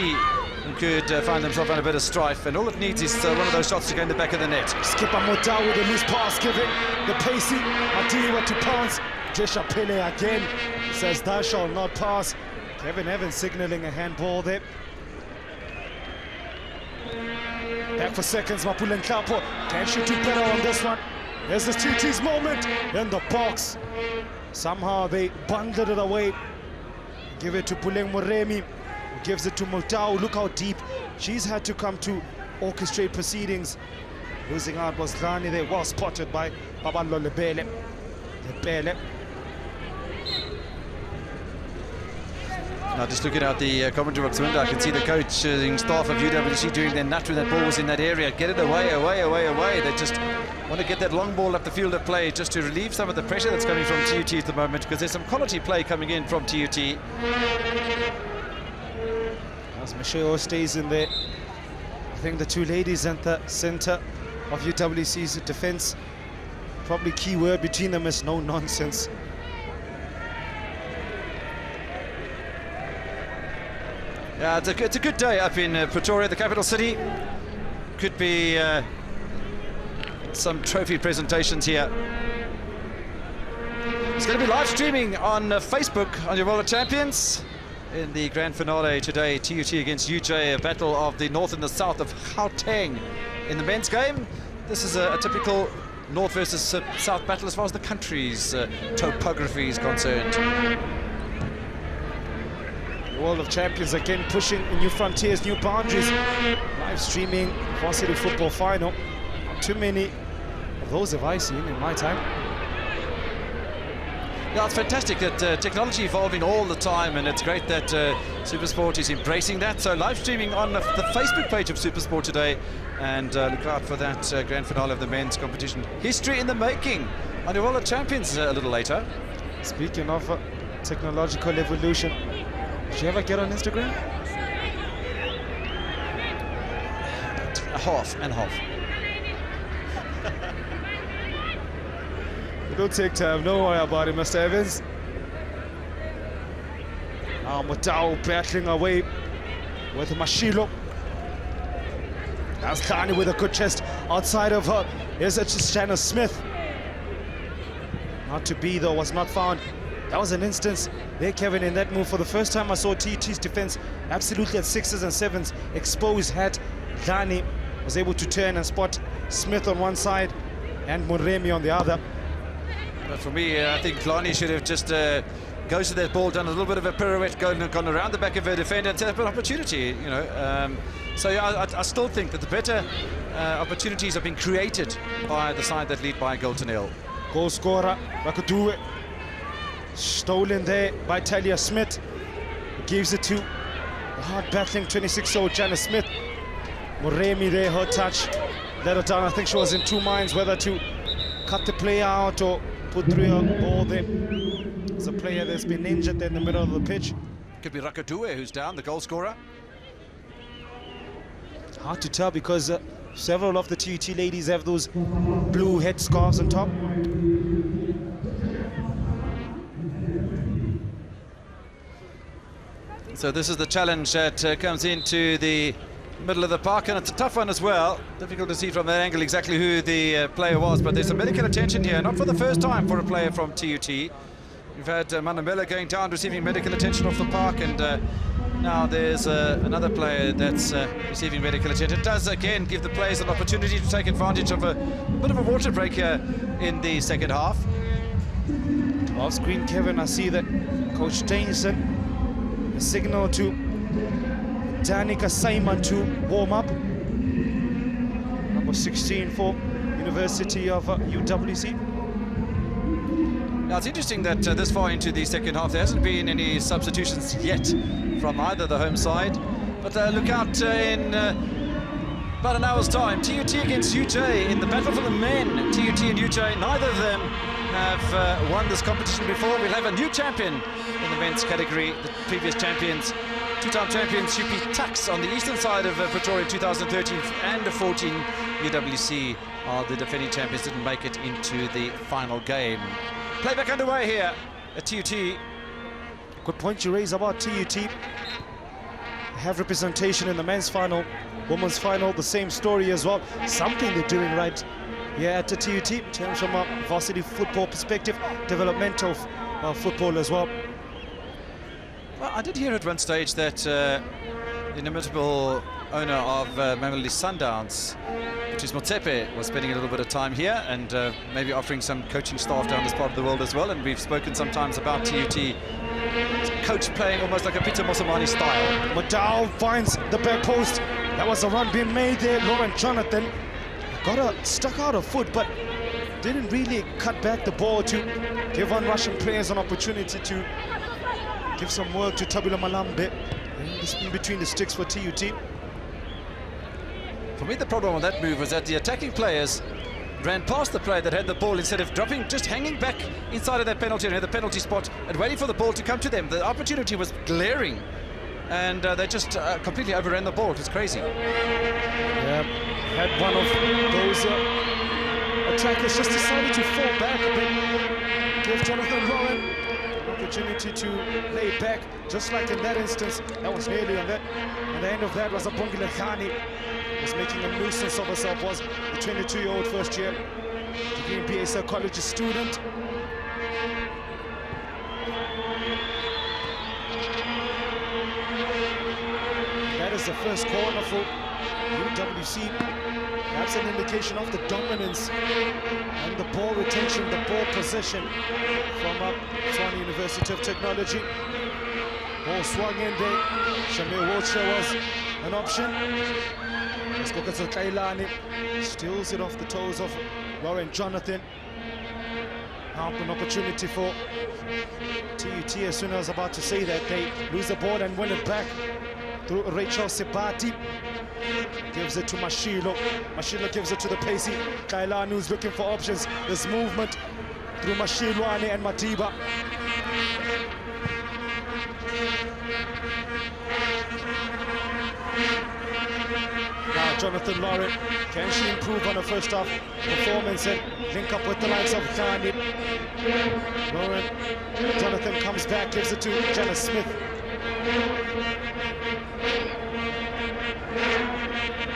could find themselves in a bit of strife, and all it needs is one of those shots to go in the back of the net. Skipper Modal with a loose pass, giving the pacey Madiba to pounce. Jesha Pele again says that shall not pass. Kevin Evans signalling a handball there. Back for seconds, Mapule Nkampo. Can she do better on this one? There's the TUT's moment in the box. Somehow they bundled it away. Give it to Puleng Moremi, who gives it to Modal. Look how deep she's had to come to orchestrate proceedings. Losing out was Rani there, well spotted by Babalo Lebele. Now, just looking out the commentary box window, I can see the coaching staff of UWC doing their nut when that ball was in that area. Get it away, away, away, away. They just want to get that long ball up the field of play just to relieve some of the pressure that's coming from TUT at the moment, because there's some quality play coming in from TUT. As Michelle stays in there, I think the two ladies at the centre of UWC's defence, probably key word between them is no nonsense. Yeah, it's a good day up in Pretoria, the capital city. Could be some trophy presentations here. It's going to be live streaming on Facebook on your World of Champions. In the grand finale today, TUT against UJ, a battle of the north and the south of Gauteng in the men's game. this is a typical North versus South battle as far as the country's topography is concerned. The World of Champions again pushing new frontiers, new boundaries. Live streaming varsity football final. Not too many of those have I seen in my time. Yeah, it's fantastic that technology evolving all the time, and it's great that SuperSport is embracing that. So live streaming on the Facebook page of SuperSport today, and look out for that grand finale of the men's competition. History in the making on the World of Champions a little later. Speaking of technological evolution, did you ever get on Instagram? Half and half. Don't take time, don't worry about it, Mr. Evans. Now Madiba battling away with Mashilo. That's Kani with a good chest outside of her. Here's Jana Smith. Not to be though, was not found. That was an instance there, Kevin, in that move. For the first time I saw TT's defense absolutely at 6s and 7s exposed. Had Dani was able to turn and spot Smith on one side and Muremi on the other. But for me, I think Lani should have just goes to that ball, done a little bit of a pirouette, gone around the back of her defender and set up an opportunity, you know. So yeah, I still think that the better opportunities have been created by the side that lead by a goal to nil. Goal scorer, Tutvuwc. Stolen there by Talia Smith. Gives it to the hard battling 26-year-old Jana Smith. Muremi there, her touch. Let her down. I think she was in two minds whether to cut the play out or put through a ball there. There's a player that's been injured there in the middle of the pitch. Could be Rakadue who's down, the goal scorer. Hard to tell because several of the TUT ladies have those blue headscarves on top. So this is the challenge that comes into the middle of the park, and it's a tough one as well. Difficult to see from that angle exactly who the player was, but there's some medical attention here, not for the first time for a player from TUT. We've had Manamela going down, receiving medical attention off the park, and now there's another player that's receiving medical attention. It does again give the players an opportunity to take advantage of a bit of a water break here in the second half. Off screen, Kevin, I see that Coach Dainson a signal to Danica Simon to warm up. Number 16 for University of UWC. Now it's interesting that this far into the second half there hasn't been any substitutions yet from either the home side. But look out in about an hour's time. TUT against UJ in the battle for the men. TUT and UJ, neither of them have won this competition before. We'll have a new champion in the men's category. The previous champions, two-time champions UP Tuks on the eastern side of Pretoria 2013 and 14. UWC are the defending champions, didn't make it into the final game. Playback underway here at TUT. Good point you raise about TUT. Have representation in the men's final, women's final, the same story as well. Something they're doing right here at the TUT in terms from a varsity football perspective, developmental football as well. Well, I did hear at one stage that the inimitable owner of Mamelodi Sundowns, which is Motsepe, was spending a little bit of time here and maybe offering some coaching staff down this part of the world as well. And we've spoken sometimes about TUT coach playing almost like a Peter Mosamani style. Madiba finds the back post. That was a run being made there. Lauren Jonathan stuck out a foot, but didn't really cut back the ball to give on Russian players an opportunity to give some work to Tabula Malambe in between the sticks for TUT. For me, the problem on that move was that the attacking players ran past the player that had the ball instead of dropping, just hanging back inside of that penalty area, the penalty spot, and waiting for the ball to come to them. The opportunity was glaring, and they just completely overran the ball. It was crazy. Yeah, had one of those attackers just decided to fall back a bit, give Jonathan Rowan an opportunity to lay back, just like in that instance. That was nearly on that. And the end of that was a Bongile Khani was making a nuisance of herself, was the 22-year-old first-year degree in BA psychology student. That is the first corner for UWC. That's an indication of the dominance and the ball retention, the ball possession from Tshwane University of Technology. Ball swung in there. Shamir Wiltshire was an option. Let's go to Kailani. Steals it off the toes of Lauren Jonathan. Now an opportunity for TUT. As soon as I was about to say that, they lose the ball and win it back through Rachel Sebati. Gives it to Mashilo. Mashilo gives it to the pacey Kailani, who's looking for options. There's movement through Mashilwane and Madiba. Now Jonathan Lauren, can she improve on her first half performance and link up with the likes of Thani? Lauren, Jonathan comes back, gives it to Janice Smith.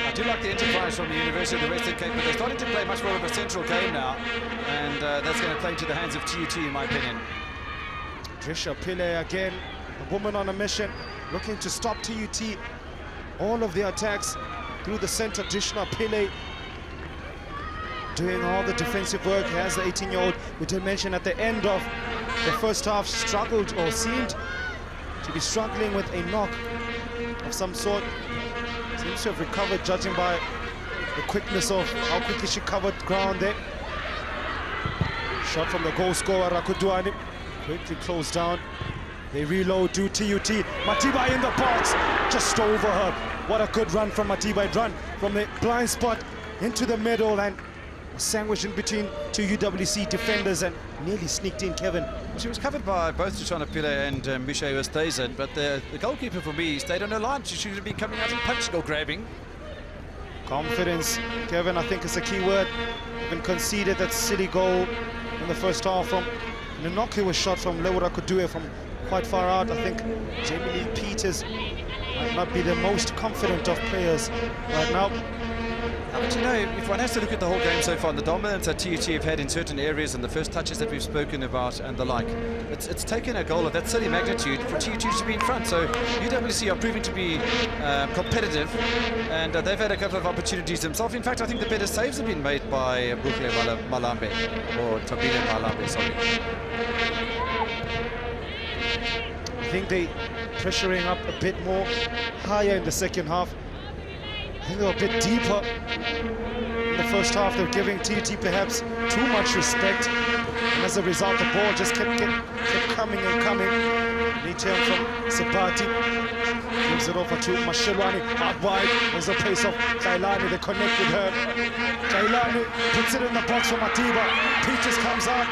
I do like the enterprise from the University of the Western Cape, but they're starting to play much more of a central game now, and that's going to play into the hands of TUT, in my opinion. Trisha Pillay again, a woman on a mission, looking to stop TUT. All of the attacks through the center. Trishna Pillay doing all the defensive work as the 18-year-old. We did mention at the end of the first half, struggled or seemed to be struggling with a knock of some sort. Seems to have recovered, judging by the quickness of how quickly she covered ground there. Shot from the goal scorer, Rakuduani, quickly closed down. They reload, do TUT. Madiba in the box, just over her. What a good run from Madiba. It run from the blind spot into the middle and sandwiched in between two UWC defenders and nearly sneaked in, Kevin. She was covered by both Trishna Pillay and Misha Oosthuizen, but the goalkeeper for me stayed on her line. She should have been coming out and punching or grabbing. Confidence, Kevin, I think is a key word. Been conceded that silly goal in the first half from an innocuous shot from Leura Kudue from quite far out. I think Jamie Lee Peters might not be the most confident of players right now. But you know, if one has to look at the whole game so far, the dominance that TUT have had in certain areas and the first touches that we've spoken about and the like, it's taken a goal of that silly magnitude for TUT to be in front. So UWC are proving to be competitive, and they've had a couple of opportunities themselves. In fact, I think the better saves have been made by Bukle Malambe, or Tabile Malambe, sorry. I think they pressuring up a bit more, higher in the second half. I think they were a bit deeper in the first half. They were giving TUT perhaps too much respect, and as a result the ball just kept coming and coming. Nitian from Sebati gives it over to Mashilwane, out wide. There's the pace of Kailani, they connect with her. Kailani puts it in the box for Madiba. Peters comes out.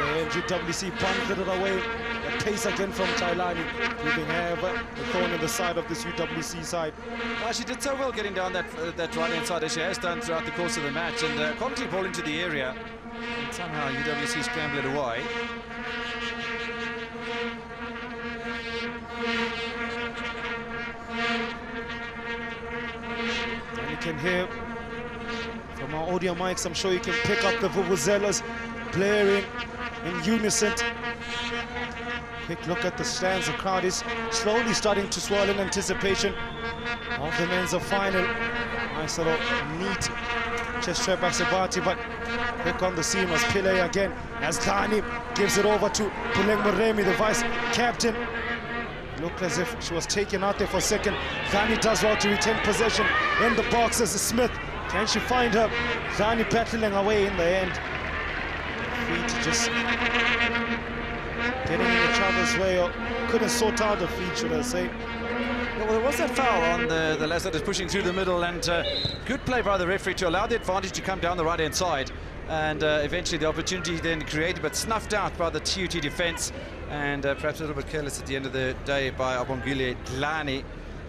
And UWC bundled it away. The pace again from Kailani, giving her a thorn in the side of this UWC side. Well, she did so well getting down that right-hand side as she has done throughout the course of the match, and quality ball into the area. And somehow UWC scrambled it away. And you can hear from our audio mics, I'm sure you can pick up the vuvuzelas blaring in unison. Quick look at the stands. The crowd is slowly starting to swell in anticipation of the men's final. Nice little neat chest trap by Sebati, but quick on the scene was Pillay again as Dhani gives it over to Puleng Moremi, the vice captain. Looked as if she was taken out there for a second. Dhani does well to retain possession in the box as Smith. Can she find her? Dhani battling away in the end. Feet just getting in each other's way, or couldn't sort out the feet, should I say. Yeah, well, there was that foul on the lads that is pushing through the middle, and good play by the referee to allow the advantage to come down the right-hand side, and eventually the opportunity then created but snuffed out by the TUT defence, and perhaps a little bit careless at the end of the day by Abongile Dlani,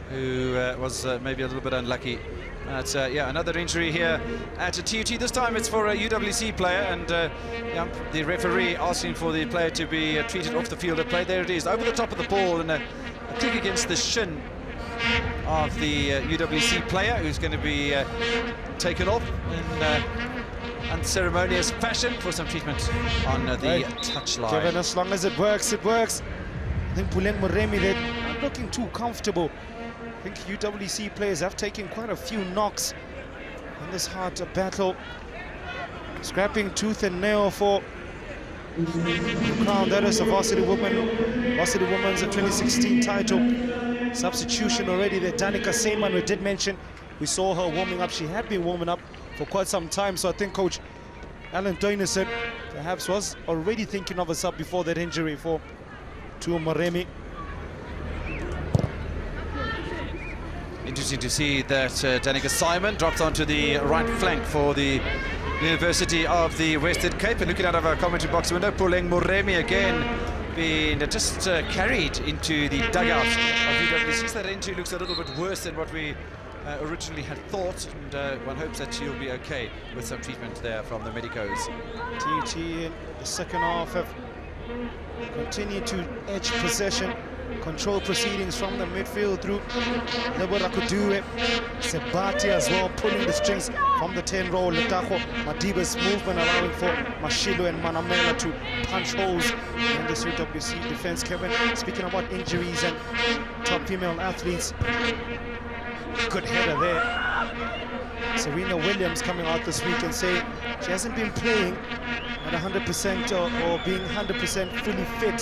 who was maybe a little bit unlucky. Yeah, another injury here at a TUT. This time it's for a UWC player, and yeah, the referee asking for the player to be treated off the field of play. There it is, over the top of the ball, and a kick against the shin of the UWC player, who's going to be taken off in unceremonious fashion for some treatment on the touchline. Kevin, as long as it works, it works. I think Puleng Moremi, they're not looking too comfortable I think UWC players have taken quite a few knocks in this hard battle, scrapping tooth and nail for the crown. That is the varsity women's 2016 title. Substitution already there. Danica Seyman, we did mention, we saw her warming up. She had been warming up for quite some time, so I think Coach Alan Doynison perhaps was already thinking of a sub before that injury for Tutvuwc. Interesting to see that Danica Simon dropped onto the right flank for the University of the Western Cape. And looking out of our commentary box window, Puleng Moremi again being just carried into the dugout of UWC. So that injury looks a little bit worse than what we originally had thought, and one hopes that she'll be okay with some treatment there from the medicos. TUT in the second half have continued to edge possession, control proceedings from the midfield through Letago, Sebati as well, pulling the strings from the 10 row. Letago, Madiba's movement allowing for Mashilo and Manamela to punch holes in this UWC defense. Kevin, speaking about injuries and top female athletes, good header there. Serena Williams coming out this week and saying she hasn't been playing at 100% or being 100% fully fit.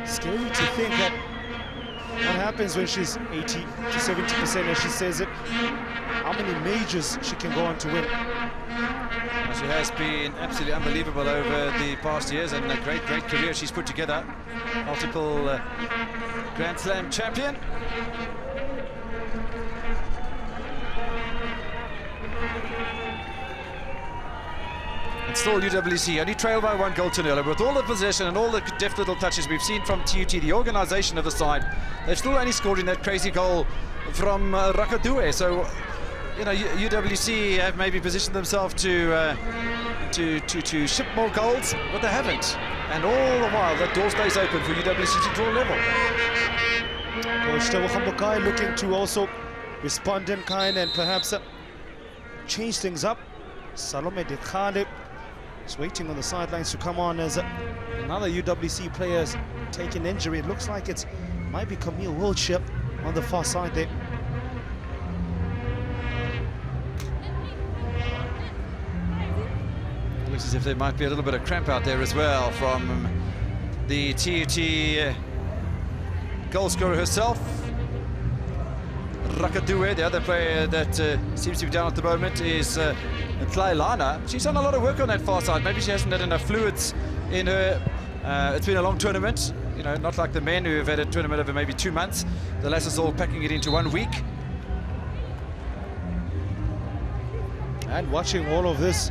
Scary to think that what happens when she's 80 to 70%, as she says it, how many majors she can go on to win. She has been absolutely unbelievable over the past years, and a great career she's put together. Multiple Grand Slam champion. And still UWC only trail by 1 goal to nil. With all the possession and all the deft little touches we've seen from TUT, the organisation of the side, they've still only scored in that crazy goal from Rakadue. So, you know, UWC have maybe positioned themselves to ship more goals, but they haven't. And all the while, that door stays open for UWC to draw level. Coach Tutvuwc looking to also respond in kind and perhaps change things up. Salome Dekhale is waiting on the sidelines to come on as another UWC player is taking injury. It looks like it might be Camille Wiltshire on the far side there. Looks as if there might be a little bit of cramp out there as well from the TUT goal scorer herself. Rakadue, the other player that seems to be down at the moment, is Tlailana. She's done a lot of work on that far side. Maybe she hasn't had enough fluids in her. It's been a long tournament, you know, not like the men who have had a tournament over maybe 2 months. The lasses all packing it into 1 week. And watching all of this.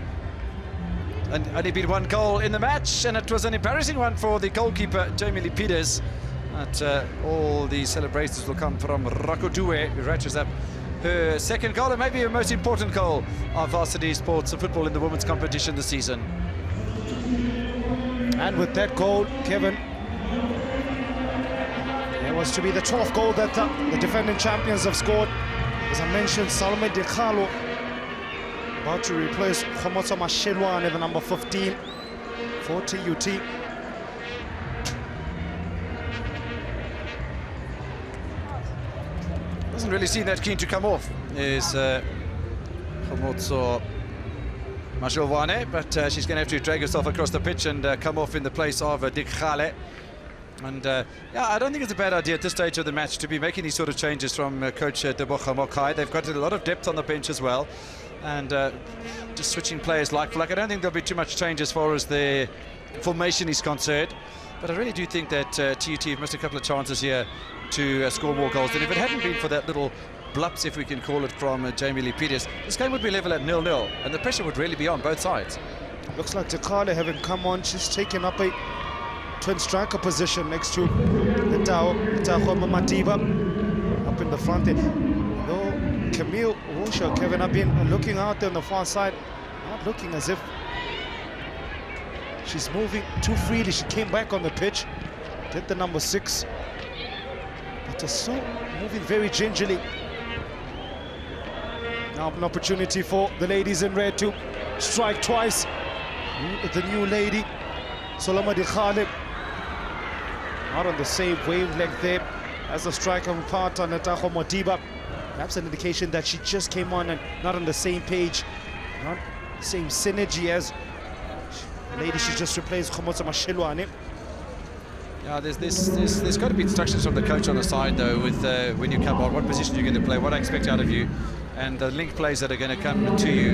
And only been 1 goal in the match, and it was an embarrassing one for the goalkeeper, Jamie Lepides. But all the celebrations will come from Rakadue, who ratchets up her second goal and maybe her most important goal of varsity sports and football in the women's competition this season. And with that goal, Kevin, it was to be the 12th goal that the defending champions have scored. As I mentioned, Salome Dekhale about to replace Khomotso Mashelwane at the number 15 for TUT. Doesn't really seem that keen to come off is Khomotso Mashelwane, but she's going to have to drag herself across the pitch and come off in the place of Dekhale. And yeah, I don't think it's a bad idea at this stage of the match to be making these sort of changes from Coach Tutvuwc. They've got a lot of depth on the bench as well, and just switching players like for like. I don't think there'll be too much change as far as the formation is concerned, but I really do think that TUT have missed a couple of chances here to score more goals. And if it hadn't been for that little blups, if we can call it, from Jamie Lepides, this game would be level at 0-0, and the pressure would really be on both sides. Looks like Dekhale having come on, she's taken up a twin striker position next to Letago Madiba up in the front there. Though Camille Wiltshire, Kevin, have been looking out there on the far side, not looking as if she's moving too freely. She came back on the pitch, did the number 6, but is so moving very gingerly. Now an opportunity for the ladies in red to strike twice. The new lady, Salome Dekhale, not on the same wavelength there as the striker part on Letago Madiba. Perhaps an indication that she just came on and not on the same page, not the same synergy as the lady she just replaced, Khomotso Mashilwane. Yeah, there's got to be instructions from the coach on the side though, with when you come on, what position you're going to play, what I expect out of you, and the link plays that are going to come to you,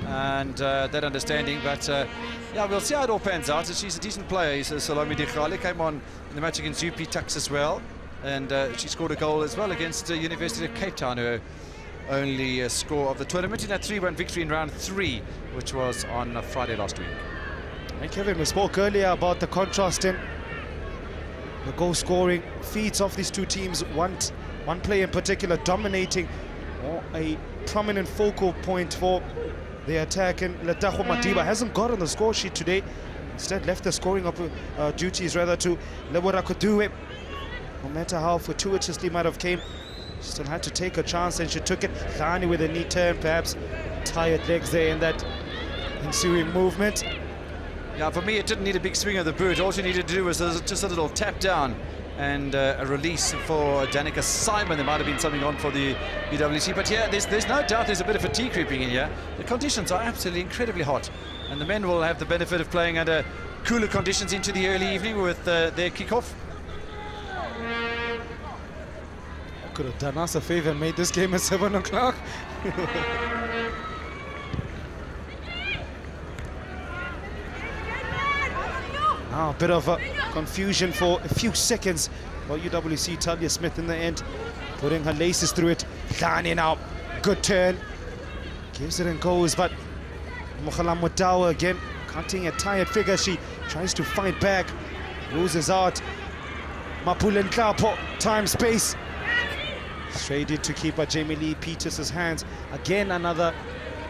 and that understanding. But yeah, we'll see how it all pans out. She's a decent player. So Salome Dikhale came on in the match against UP Tuks as well, and she scored a goal as well against University of Cape Town, her only score of the tournament in that 3-1 victory in round 3, which was on Friday last week. And Kevin, we spoke earlier about the contrast in the goal scoring feats of these two teams. One player in particular dominating, or a prominent focal point for the attack, and Letago Madiba hasn't got on the score sheet today. Instead left the scoring duties rather to Lebora Tutvuwc. No matter how fortuitously might have came, she still had to take a chance, and she took it. Khani with a knee turn, perhaps tired legs there in that ensuing movement. Yeah, for me, it didn't need a big swing of the boot. All she needed to do was just a little tap down and a release for Danica Simon. There might have been something on for the UWC, but yeah, there's no doubt there's a bit of fatigue creeping in here. The conditions are absolutely incredibly hot, and the men will have the benefit of playing under cooler conditions into the early evening with their kickoff. I could have done us a favor and made this game at 7 o'clock. Now a bit of confusion for a few seconds. Well, UWC, Talia Smith in the end, putting her laces through it. Khani now, good turn. Gives it and goes, but Mokhala Modawa again, cutting a tired figure. She tries to fight back, loses out. Mapulen Klapo, time, space. Straight into keeper Jamie Lee Peters' hands. Again, another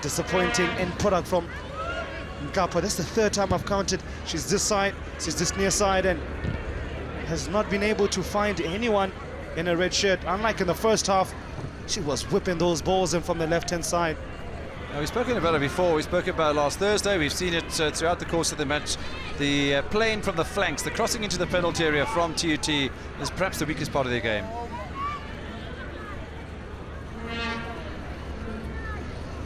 disappointing end product from Nkapa. That's the third time I've counted. She's this side, she's this near side, and has not been able to find anyone in a red shirt. Unlike in the first half, she was whipping those balls in from the left-hand side. Now, we've spoken about it before. We spoke about it last Thursday. We've seen it throughout the course of the match. The playing from the flanks, the crossing into the penalty area from TUT is perhaps the weakest part of their game.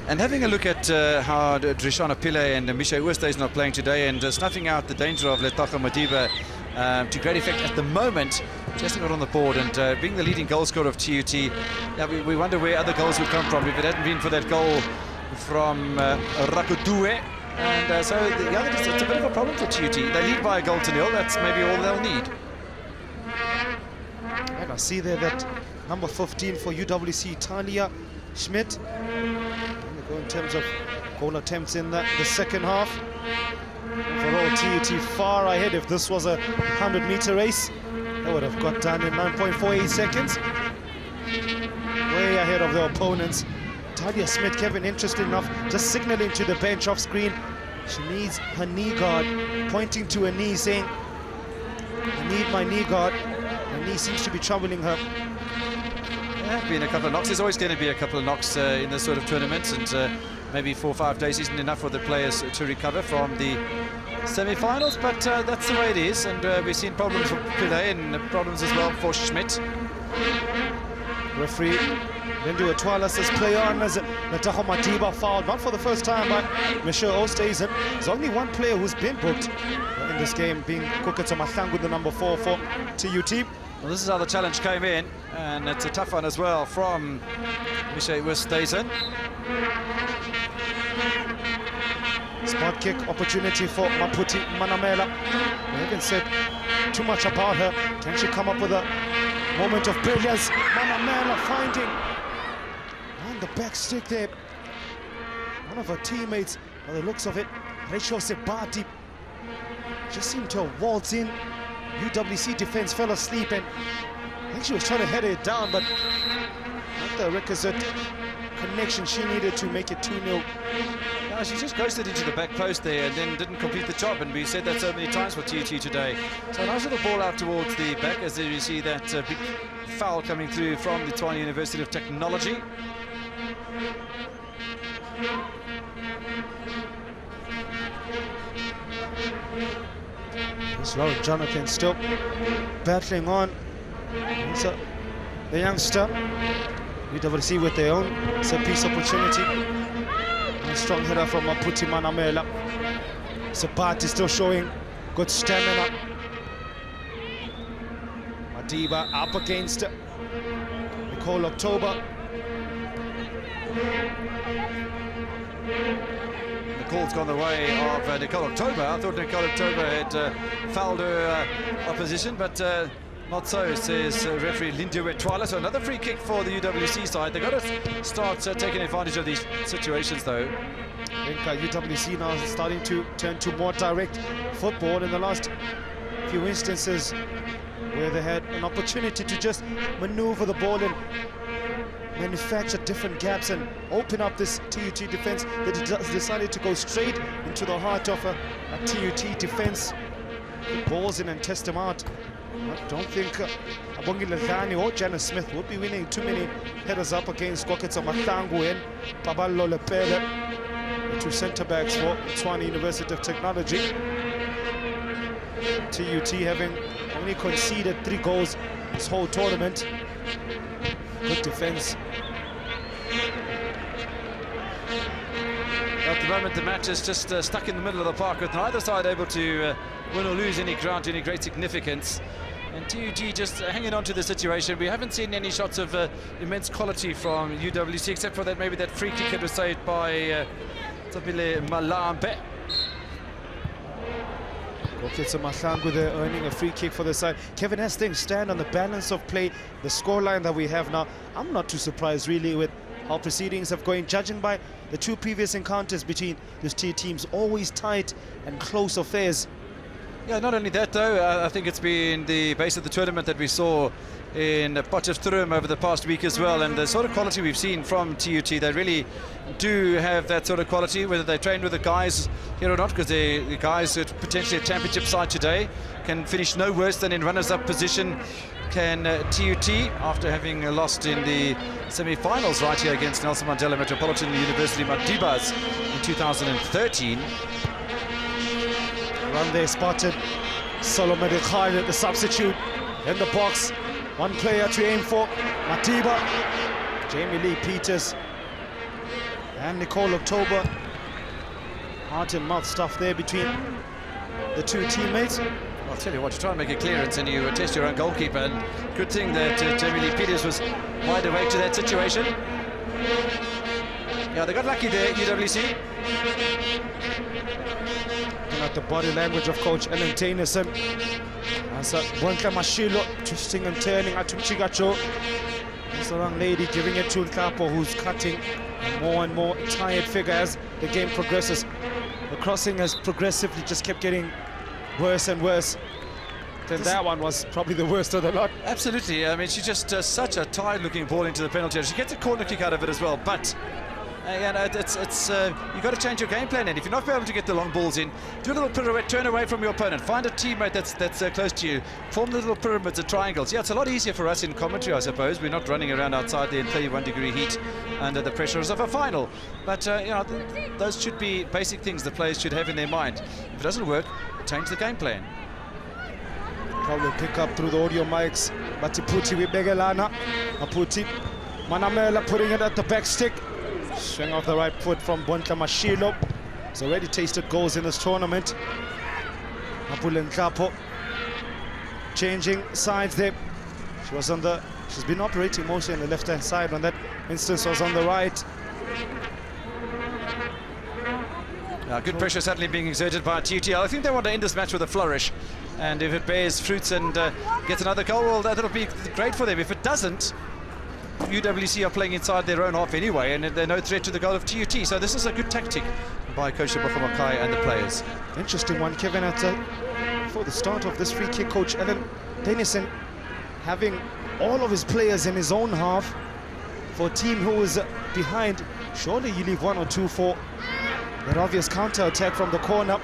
And having a look at how Drishana Pillay and Misha Oosthuizen are playing today, and snuffing out the danger of Letago Madiba to great effect at the moment, just got on the board, and being the leading goal scorer of TUT, we wonder where other goals would come from if it hadn't been for that goal from Rakudue. And so it's a bit of a problem for TUT. They lead by a goal to nil. That's maybe all they'll need. And I see there that number 15 for UWC, Talia Schmidt. In terms of goal attempts in the second half. Overall, TUT far ahead. If this was a 100-meter race, they would have got done in 9.48 seconds. Way ahead of their opponents. Talia Smith, Kevin, interesting enough, just signaling to the bench off screen. She needs her knee guard, pointing to her knee, saying, I need my knee guard. Her knee seems to be troubling her. Been a couple of knocks. There's always going to be a couple of knocks in this sort of tournament, and maybe 4 or 5 days isn't enough for the players to recover from the semi-finals, but that's the way it is, and we've seen problems for Pillay and problems as well for Schmidt. Referee Lindu Atwala says play on as Letago Madiba fouled, not for the first time by Misha Oosthuizen. There's only one player who's been booked in this game, being Kuketso Mahlangu, the number 4 for TUT. Well, this is how the challenge came in, and it's a tough one as well from Misha Oosthuizen. Spot kick opportunity for Maputi Manamela. We haven't said too much about her. Can she come up with a moment of brilliance? Manamela finding on the back stick there. One of her teammates, by the looks of it, Rachel Sebati, just seemed to waltz in. UWC defense fell asleep, and I think she was trying to head it down, but not the requisite connection she needed to make it 2-0. No, she just ghosted into the back post there and then didn't complete the job, and we said that so many times for TUT today. So a nice little ball out towards the back, as you see that big foul coming through from the Tshwane University of Technology. This Lauren Jonathan still battling on. So the youngster UWC with their own set-piece opportunity. A strong header from Maputi Manamela. Sabati still showing good stamina. Madiba up against Nicole October. The call's gone the way of Nicole October. I thought Nicole October had fouled her opposition, but not so, says referee Lindu Etwala. So another free kick for the UWC side. They've got to start taking advantage of these situations, though. I think UWC now is starting to turn to more direct football in the last few instances where they had an opportunity to just maneuver the ball and manufacture different gaps and open up this TUT defense. They decided to go straight into the heart of a TUT defense. The balls in and test them out. I don't think Abongi Ladlani or Janice Smith would be winning too many headers up against Koketsa Matangu and Paballo Lepele, the two centre-backs for Tshwane University of Technology. TUT having only conceded 3 goals this whole tournament. Good defense. At the moment, the match is just stuck in the middle of the park, with neither side able to win or lose any ground to any great significance. And TUT just hanging on to the situation. We haven't seen any shots of immense quality from UWC, except for that maybe that free kick that was saved by Tsapile Malambe. Koketsa Mahlangu there earning a free kick for the side. Kevin, as things stand on the balance of play, the scoreline that we have now, I'm not too surprised really with how proceedings have going, judging by the 2 previous encounters between these 2 teams, always tight and close affairs. Yeah, not only that though, I think it's been the base of the tournament that we saw in Potchefstroom over the past week as well, and the sort of quality we've seen from TUT, they really do have that sort of quality, whether they train with the guys here or not, because the guys at potentially a championship side today can finish no worse than in runners-up position can TUT, after having lost in the semi-finals right here against Nelson Mandela Metropolitan University Madibas in 2013. Run there spotted. Solomon Khalid, the substitute, in the box. One player to aim for, Madiba, Jamie Lee Peters, and Nicole October. Heart and mouth stuff there between the 2 teammates. I'll tell you what, you try and make a clearance and you test your own goalkeeper, and good thing that Jamie Lee Peters was wide awake to that situation. Yeah, they got lucky there, UWC. Looking at the body language of Coach Ellen Tennyson. As Bonka Mashilo twisting and turning at Chigacho. There's a young lady giving it to Nkapo, who's cutting more and more tired figure as the game progresses. The crossing has progressively just kept getting worse and worse. Then that one was probably the worst of the lot. Absolutely. I mean, she just such a tired-looking ball into the penalty area. She gets a corner kick out of it as well, but you know, you've got to change your game plan. And if you're not able to get the long balls in, do a little pirouette, turn away from your opponent, find a teammate that's close to you, form the little pyramids and triangles. Yeah, it's a lot easier for us in commentary, I suppose. We're not running around outside there in 31-degree heat under the pressures of a final. But you know, those should be basic things the players should have in their mind. If it doesn't work, change the game plan. Probably pick up through the audio mics. Matiputi with Begelana. Maputi. Manamela putting it at the back stick. Swing off the right foot from Bonka Mashilo. He's already tasted goals in this tournament. Mapule Nkapo changing sides there. She's been operating mostly on the left-hand side. When that instance was on the right. Good pressure certainly being exerted by TUT. I think they want to end this match with a flourish, and if it bears fruits and gets another goal, well, that'll be great for them. If it doesn't, UWC are playing inside their own half anyway, and they're no threat to the goal of TUT. So this is a good tactic by Coach Makai and the players. Interesting one, Kevin. For the start of this free kick, Coach Ellen Tennyson having all of his players in his own half for a team who is behind. Surely you leave 1 or 2 for that obvious counter-attack from the corner.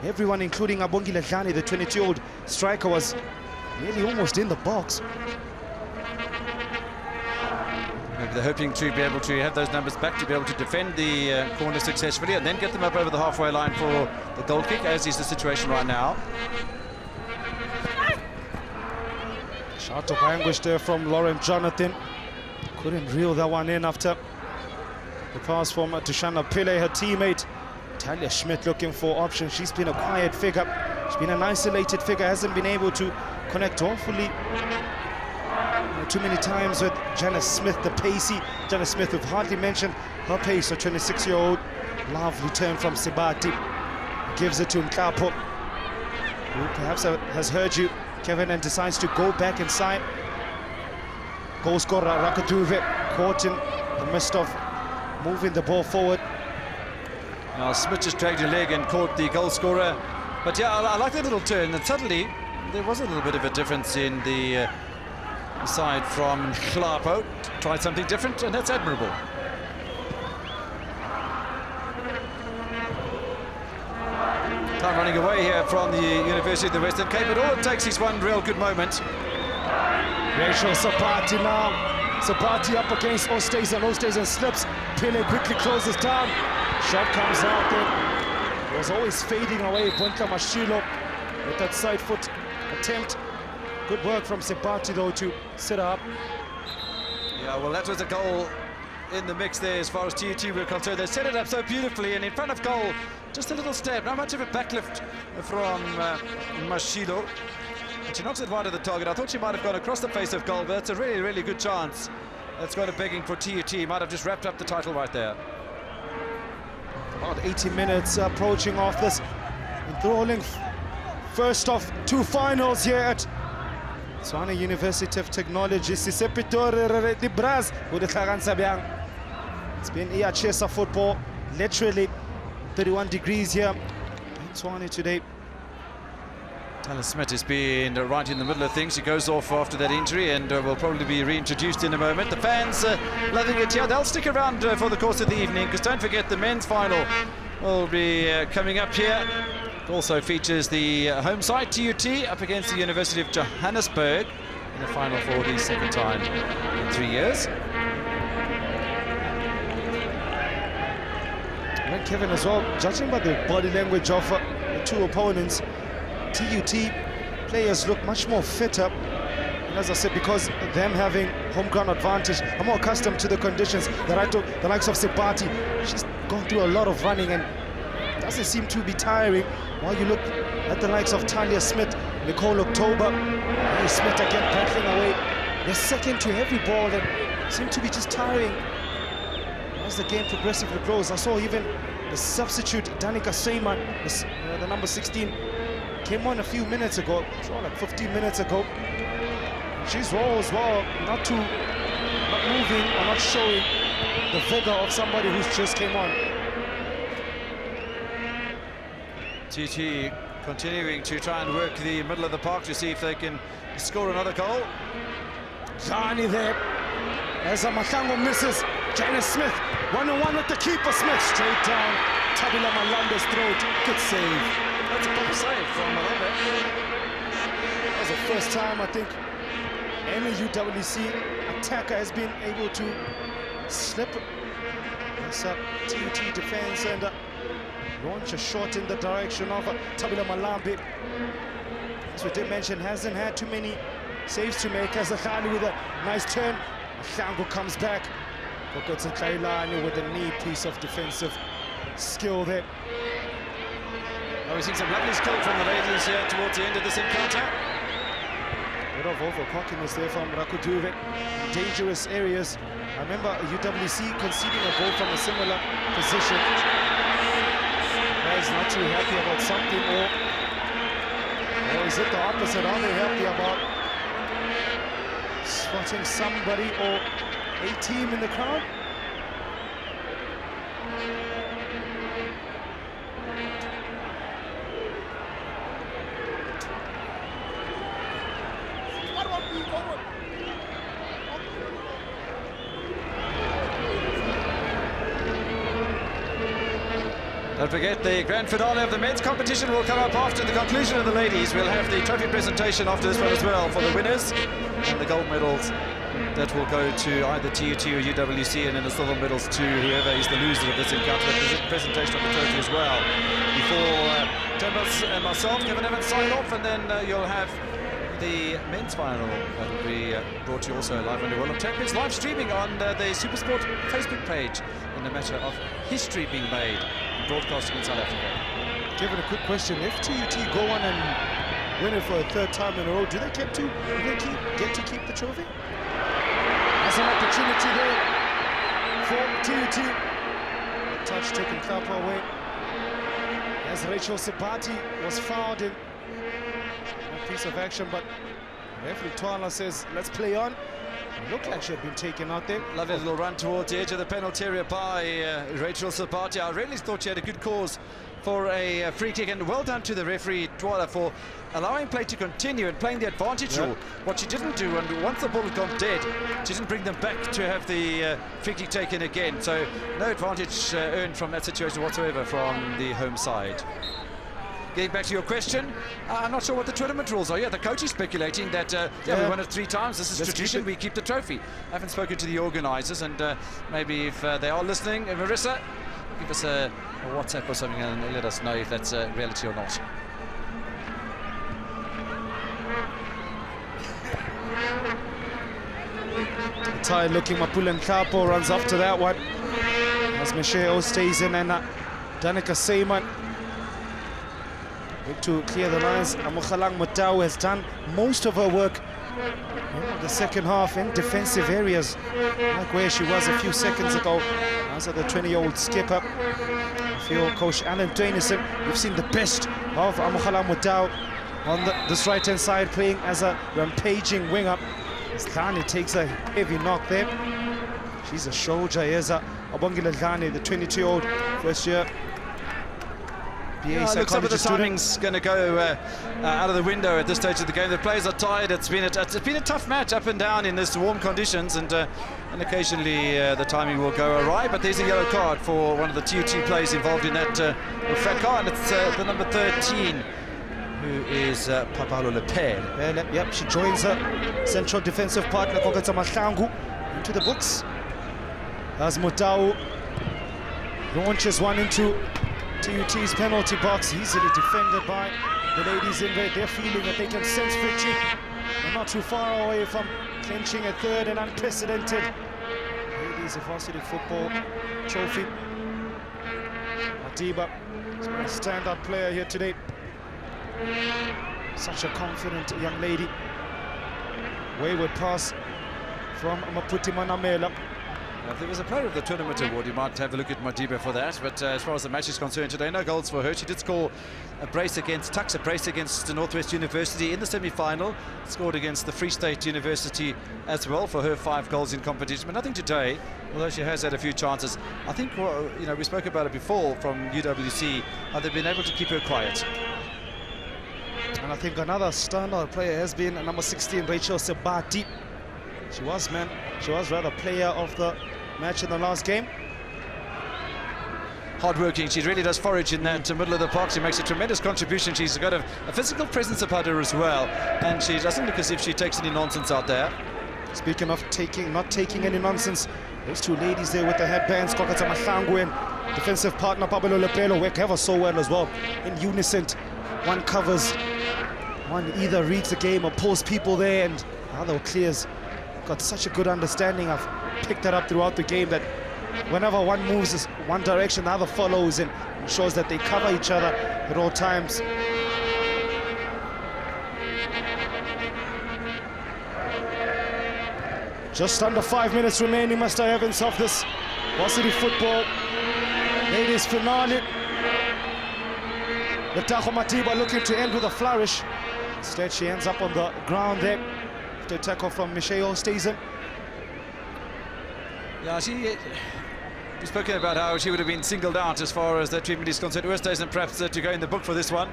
Everyone, including Abongi Ladlani, the 22-year-old striker, was nearly almost in the box. Maybe they're hoping to be able to have those numbers back to be able to defend the corner successfully and then get them up over the halfway line for the goal kick, as is the situation right now. Shot of anguish there from Lauren Jonathan. Couldn't reel that one in after the pass from Dushana Pillay, her teammate. Talia Schmidt looking for options. She's been a quiet figure. She's been an isolated figure, hasn't been able to connect awfully too many times with Janice Smith, the pacey. Janice Smith, we've hardly mentioned her pace, a 26-year-old. Lovely turn from Sibati. Gives it to Mkapo, who perhaps has heard you, Kevin, and decides to go back inside. Goal scorer Tutvuwc caught in the midst of moving the ball forward. Now Smith just dragged her leg and caught the goal scorer. But yeah, I like that little turn. And suddenly there was a little bit of a difference in the side from Klapo. Tried something different, and that's admirable. Time running away here from the University of the Western Cape, but all it takes is one real good moment. Rachel Sapati now. Sapati up against Oosthuizen slips. Pele quickly closes down. Shot comes out there. It was always fading away. Bonta Mashilo with that side foot attempt. Good work from Sapati though to sit up. Yeah, well, that was a goal in the mix there as far as TUT were concerned. They set it up so beautifully, and in front of goal, just a little stab, not much of a backlift from Mashilo. And she knocks it wide of the target. I thought she might have gone across the face of goal, but that's a really, really good chance. That's got a begging for TUT. Might have just wrapped up the title right there. About 80 minutes approaching off this enthralling first of two finals here at Tshwane University of Technology. It's been Iachesa football, literally 31 degrees here in Tshwane today. Talia Smith has been right in the middle of things. She goes off after that injury and will probably be reintroduced in a moment. The fans loving it here. They'll stick around for the course of the evening, because don't forget the men's final will be coming up here. It also features the home side, TUT, up against the University of Johannesburg in the final for the second time in 3 years. And Kevin as well, judging by the body language of the two opponents, TUT players look much more fitter. And as I said, because them having home ground advantage, I'm more accustomed to the conditions. The likes of Sebati, she's gone through a lot of running and doesn't seem to be tiring. While you look at the likes of Talia Smith, Nicole October, Smith again battling away. They're second to every ball and seem to be just tiring as the game progressively grows. I saw even the substitute Danica Seyman, the number 16, came on a few minutes ago, like 15 minutes ago. She's raw as well, not moving or not showing the vigor of somebody who's just came on. TT continuing to try and work the middle of the park to see if they can score another goal. Johnny there, as Matango misses. Janice Smith, 1-on-1 with the keeper. Smith straight down, Tabila Malambe's throat. Good save. That's a proper save from Malambe. That was the first time I think any UWC attacker has been able to slip this TUT defense and launch a shot in the direction of Tabila Malambe. As we did mention, hasn't had too many saves to make. As Khani with a nice turn. Shango comes back. Kokotse Kailani with a neat piece of defensive skill there. Oh, we're seeing some lovely skill from the ladies here towards the end of this encounter. Bit of over-cockiness there from Tutvuwc. Dangerous areas. I remember UWC conceding a goal from a similar position. Guys not too happy about something, or is it the opposite? Are they happy about spotting somebody or a team in the crowd? Don't forget, the grand finale of the men's competition will come up after the conclusion of the ladies. We'll have the trophy presentation after this one as well for the winners, and the gold medals that will go to either TUT or UWC, and then the silver medals to whoever is the loser of this encounter. The presentation of the trophy as well. Before Thomas and myself, Kevin Evans, sign off, and then you'll have the men's final that will be brought to you also live on the World of Champions, live streaming on the SuperSport Facebook page, in a matter of history being made and broadcasting in South Africa. Kevin, a quick question. If TUT go on and win it for a third time in a row, do they get to keep the trophy? That's an opportunity there for TUT. A touch taking Klapa away. As Rachel Sebati was fouled in a piece of action, but referee Twala says, let's play on. It looked like she had been taken out there. Lovely little run towards the edge of the penalty area by Rachel Sabati. I really thought she had a good cause for a free kick, and well done to the referee Twala for allowing play to continue and playing the advantage rule. What she didn't do, and once the ball had gone dead, she didn't bring them back to have the free kick taken again. So no advantage earned from that situation whatsoever from the home side. Getting back to your question, I'm not sure what the tournament rules are. Yeah, the coach is speculating that we won it 3 times. This is tradition. We keep the trophy. I haven't spoken to the organisers, and maybe if they are listening, Marissa, give us a WhatsApp or something and let us know if that's reality or not. Tired looking Mapulan Kapo runs after that one. As Michelle stays in, and Danica Seyman to clear the lines. Amukhalang Mutau has done most of her work in the second half in defensive areas, like where she was a few seconds ago. As the 20-year-old skipper, I feel Coach Alan Dwanison, you've seen the best of Amukhalang Mutau on this right-hand side, playing as a rampaging winger. Dlani takes a heavy knock there. She's a soldier. Here's Abongile Dlani, the 22-year-old, first year BA looks some of the student. timing's going to go out of the window at this stage of the game. The players are tired. It's been a tough match up and down in this warm conditions, and occasionally the timing will go awry. But there's a yellow card for one of the TUT players involved in that fat car, and it's the number 13, who is Papalo Lepere. Yep, she joins her central defensive partner Kokatsa Mahlangu into the books. As Mutau launches one into TUT's penalty box, easily defended by the ladies in there. They're feeling that they can sense victory. They're not too far away from clinching a third and unprecedented ladies of varsity football trophy. Madiba is a standout player here today. Such a confident young lady. Wayward pass from Maputi Manamela. If there was a player of the tournament award, you might have a look at Madiba for that. But as far as the match is concerned today, no goals for her. She did score a brace against the Northwest University in the semi-final. Scored against the Free State University as well for her 5 goals in competition. But nothing today, although she has had a few chances. I think, we spoke about it before from UWC, how they've been able to keep her quiet. And I think another standout player has been number 16, Rachel Sebati. She was rather player of the match in the last game. Hard-working, she really does forage in that middle of the park. She makes a tremendous contribution. She's got a physical presence about her as well, and she doesn't look as if she takes any nonsense out there. Speaking of not taking any nonsense, those 2 ladies there with the headbands, Kokatsa Mahlangu and defensive partner Pablo Lepelo, work ever so well as well. In unison, one covers, one either reads the game or pulls people there, and the other clears. Got such a good understanding. I've picked that up throughout the game, that whenever one moves one direction, the other follows, and shows that they cover each other at all times. Just under 5 minutes remaining, Mr. Evans, of this varsity football ladies finale. Letago Madiba looking to end with a flourish. Instead, she ends up on the ground there. The tackle from Michelle Stazen. Yeah, we've spoken about how she would have been singled out as far as that treatment is concerned. Stazen perhaps to go in the book for this one.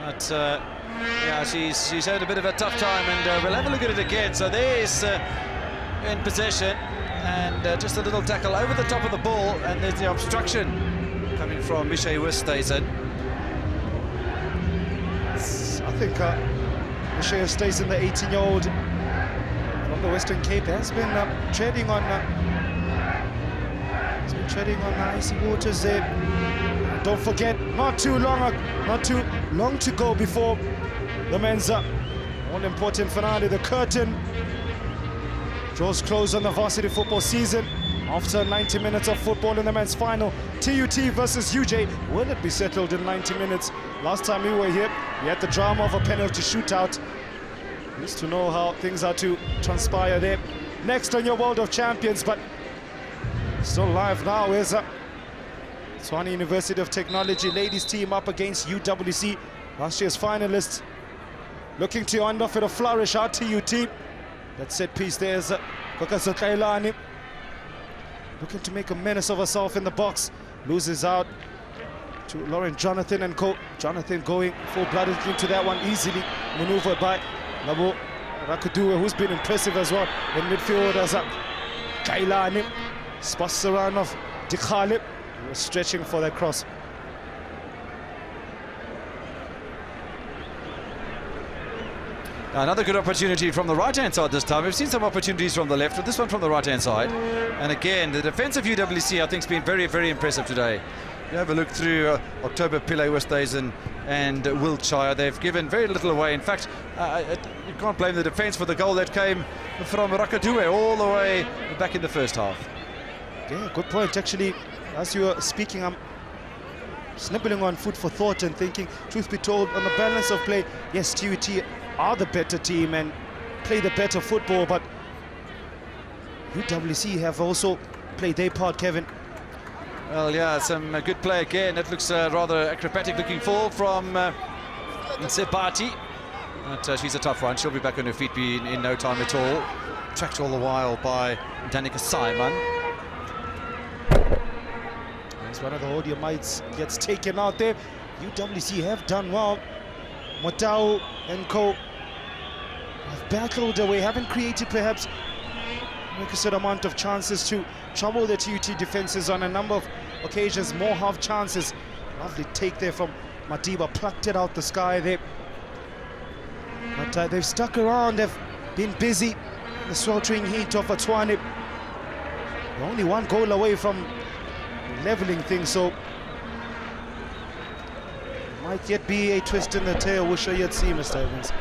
But yeah, she's had a bit of a tough time, and we'll have a look at it again. So there's in possession, and just a little tackle over the top of the ball, and there's the obstruction coming from Michelle Stazen. I think Michelle Stazen, the 18-year-old from the Western Cape, has been treading on icy waters there. Don't forget, not too long to go before the men's all-important finale. The curtain draws close on the varsity football season. After 90 minutes of football in the men's final, TUT versus UJ. Will it be settled in 90 minutes? Last time we were here, we had the drama of a penalty shootout. Used to know how things are to transpire there. Next on your World of Champions, but still live now is Tshwane University of Technology ladies team up against UWC, last year's finalists. Looking to end off with a flourish at TUT. That set piece there is Kokazokailani. Looking to make a menace of herself in the box. Loses out to Lauren Jonathan and co. Jonathan going full-blooded into that one easily. Maneuvered by Labo Rakadua, who's been impressive as well in midfield as Kailani. Spots the run of Dikhalib. Stretching for that cross. Another good opportunity from the right-hand side this time. We've seen some opportunities from the left, but this one from the right-hand side. And again, the defence of UWC, I think, has been very, very impressive today. You have a look through October Pillay Westhuizen and Wiltshire. They've given very little away. In fact, you can't blame the defence for the goal that came from Rakadue all the way back in the first half. Yeah, good point. Actually, as you were speaking, I'm snibbling on food for thought and thinking, truth be told, on the balance of play, yes, TUT are the better team and play the better football, but UWC have also played their part, Kevin. Well, yeah, some good play again. It looks rather acrobatic looking fall from Sebati. But she's a tough one. She'll be back on her feet in no time at all. Tracked all the while by Danica Simon. As one of the Odiamites gets taken out there. UWC have done well. Motau and co have battled away, haven't created perhaps a requisite amount of chances to trouble the TUT defenses on a number of occasions. More half chances. Lovely take there from Madiba, plucked it out the sky there. But they've stuck around, they've been busy in the sweltering heat of Tshwane. They're only one goal away from leveling things, so might yet be a twist in the tail. We shall yet see, Mr. Evans.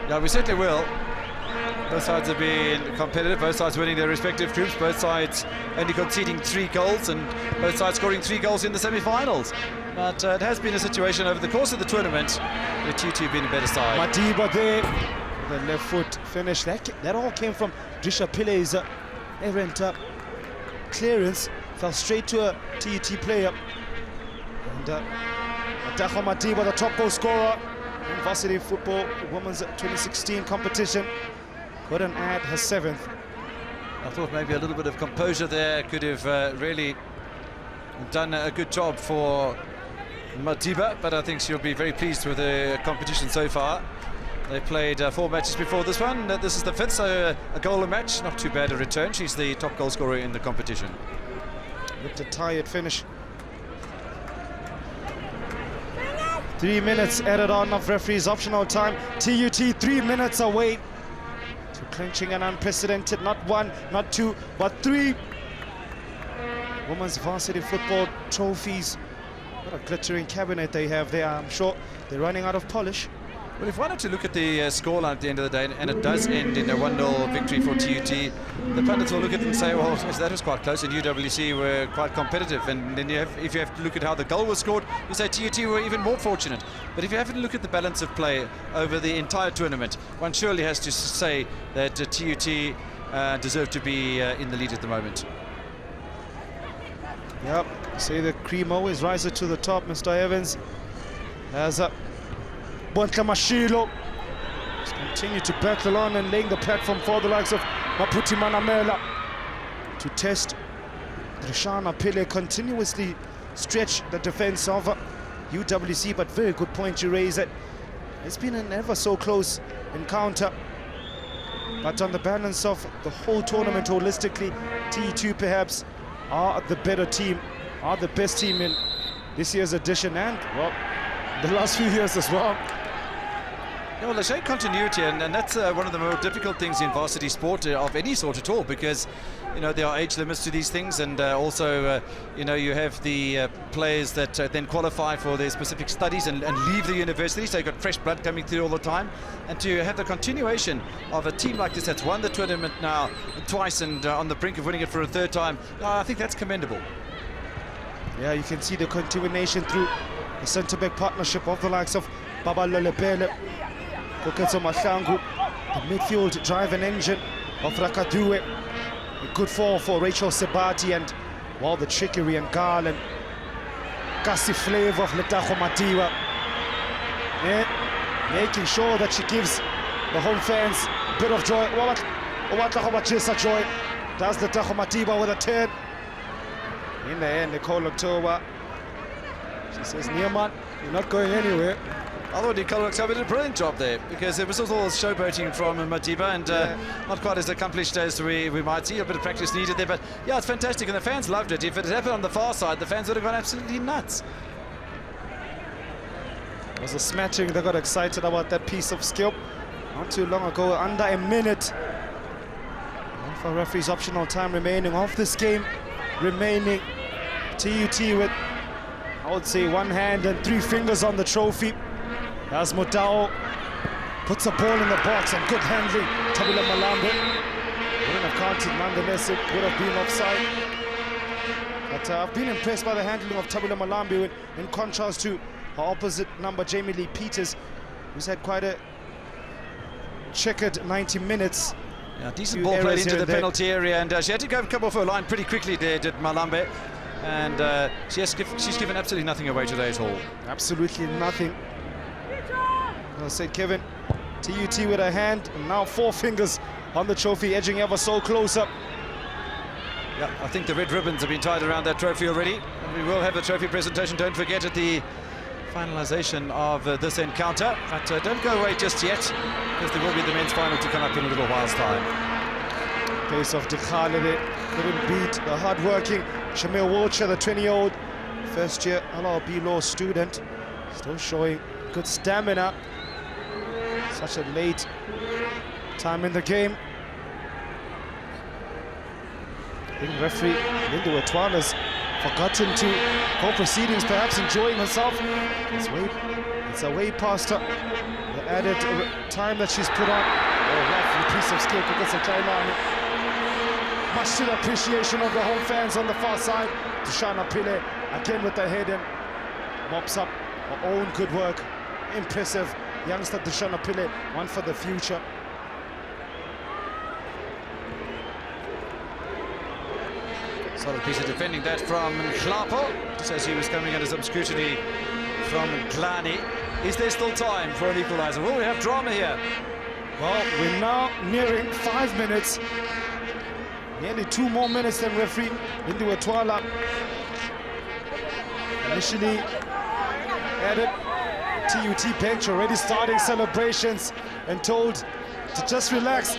Yeah, we certainly will. Both sides have been competitive, both sides winning their respective groups, both sides only conceding 3 goals and both sides scoring 3 goals in the semi-finals. But it has been a situation over the course of the tournament where TUT have been a better side. Madiba there, the left foot finish. That all came from Drisha Pillay's errant clearance. Fell straight to a TUT player. And Ataho Madiba, the top goal scorer in varsity football women's 2016 competition. Couldn't add her 7th. I thought maybe a little bit of composure there could have really done a good job for Madiba, but I think she'll be very pleased with the competition so far. They played 4 matches before this one. This is the 5th, so a goal a match. Not too bad a return. She's the top goal scorer in the competition. Looked a tired finish. 3 minutes added on of referee's optional time. TUT 3 minutes away to clinching an unprecedented, not 1, not 2, but 3 women's varsity football trophies. What a glittering cabinet they have there. I'm sure they're running out of polish. Well, if one had to look at the scoreline at the end of the day, and it does end in a 1-0 victory for TUT, the pundits will look at it and say, well, that was quite close, and UWC were quite competitive. And then if you have to look at how the goal was scored, you say TUT were even more fortunate. But if you have to look at the balance of play over the entire tournament, one surely has to say that TUT deserve to be in the lead at the moment. Yep, say the cream always rises to the top, Mr. Evans. As Bontle Mashilo continue to battle on and laying the platform for the likes of Maputi Manamela to test Drishana Pillay, continuously stretch the defense of UWC, but very good point you raise it. It's been an ever so close encounter, but on the balance of the whole tournament holistically, TU2 perhaps are the better team, are the best team in this year's edition, and well, the last few years as well. Yeah, well, they show continuity, and that's one of the more difficult things in varsity sport of any sort at all, because there are age limits to these things, and also you have the players that then qualify for their specific studies and leave the university, so you've got fresh blood coming through all the time, and to have the continuation of a team like this that's won the tournament now twice and on the brink of winning it for a third time, I think that's commendable. Yeah, you can see the continuation through the centre-back partnership of the likes of Baba Lelebele, Koketso Mahlangu, the midfield driving engine of Rakadue, a good fall for Rachel Sebati, and the trickery and Gal and gassy flavour of Letago Madiba. Yeah, making sure that she gives the home fans a bit of joy. Joy. Does Letago Madiba with a turn. In the end, Nicole October, she says, Nierman, you're not going anywhere. I thought Nicole October did a brilliant job there, because it was all showboating from Madiba, and not quite as accomplished as we might see. A bit of practice needed there, but yeah, it's fantastic, and the fans loved it. If it had happened on the far side, the fans would have gone absolutely nuts. It was a smattering. They got excited about that piece of skill not too long ago, under a minute. And for referee's optional time remaining of this game, remaining. TUT with, I would say, one hand and three fingers on the trophy. As Motao puts a ball in the box, and good handling. Tabula Malambe wouldn't have counted, nonetheless it would have been offside. But I've been impressed by the handling of Tabula Malambe in contrast to her opposite number, Jamie Lee Peters, who's had quite a checkered 90 minutes. Yeah, decent ball played into the penalty area, and she had to come off her line pretty quickly there, did Malambe. And she's given absolutely nothing away today at all. Absolutely nothing. I said, Kevin, TUT with a hand, and now four fingers on the trophy, edging ever so closer. Yeah, I think the red ribbons have been tied around that trophy already, and we will have the trophy presentation, don't forget, at the finalisation of this encounter. But don't go away just yet, because there will be the men's final to come up in a little while's time. Pace of Dikhalede couldn't beat the hard-working Shamil Wiltshire, the 20-year-old first-year LRB law student, still showing good stamina. Such a late time in the game. I think referee Linda Watwala has forgotten to call proceedings, perhaps enjoying herself. It's a way past her. The added time that she's put on. Lovely piece of skill because of China. Much to the appreciation of the home fans on the far side. Tushana Pile again with the head and mops up her own good work. Impressive youngster Tushana Pile, one for the future. Solid piece of defending that from Hlapo, just as he was coming under some scrutiny from Glani. Is there still time for an equaliser? Will we have drama here? Well, we're now nearing 5 minutes. Nearly 2 more minutes than referee Lindy Watwala initially added. TUT bench already starting celebrations and told to just relax.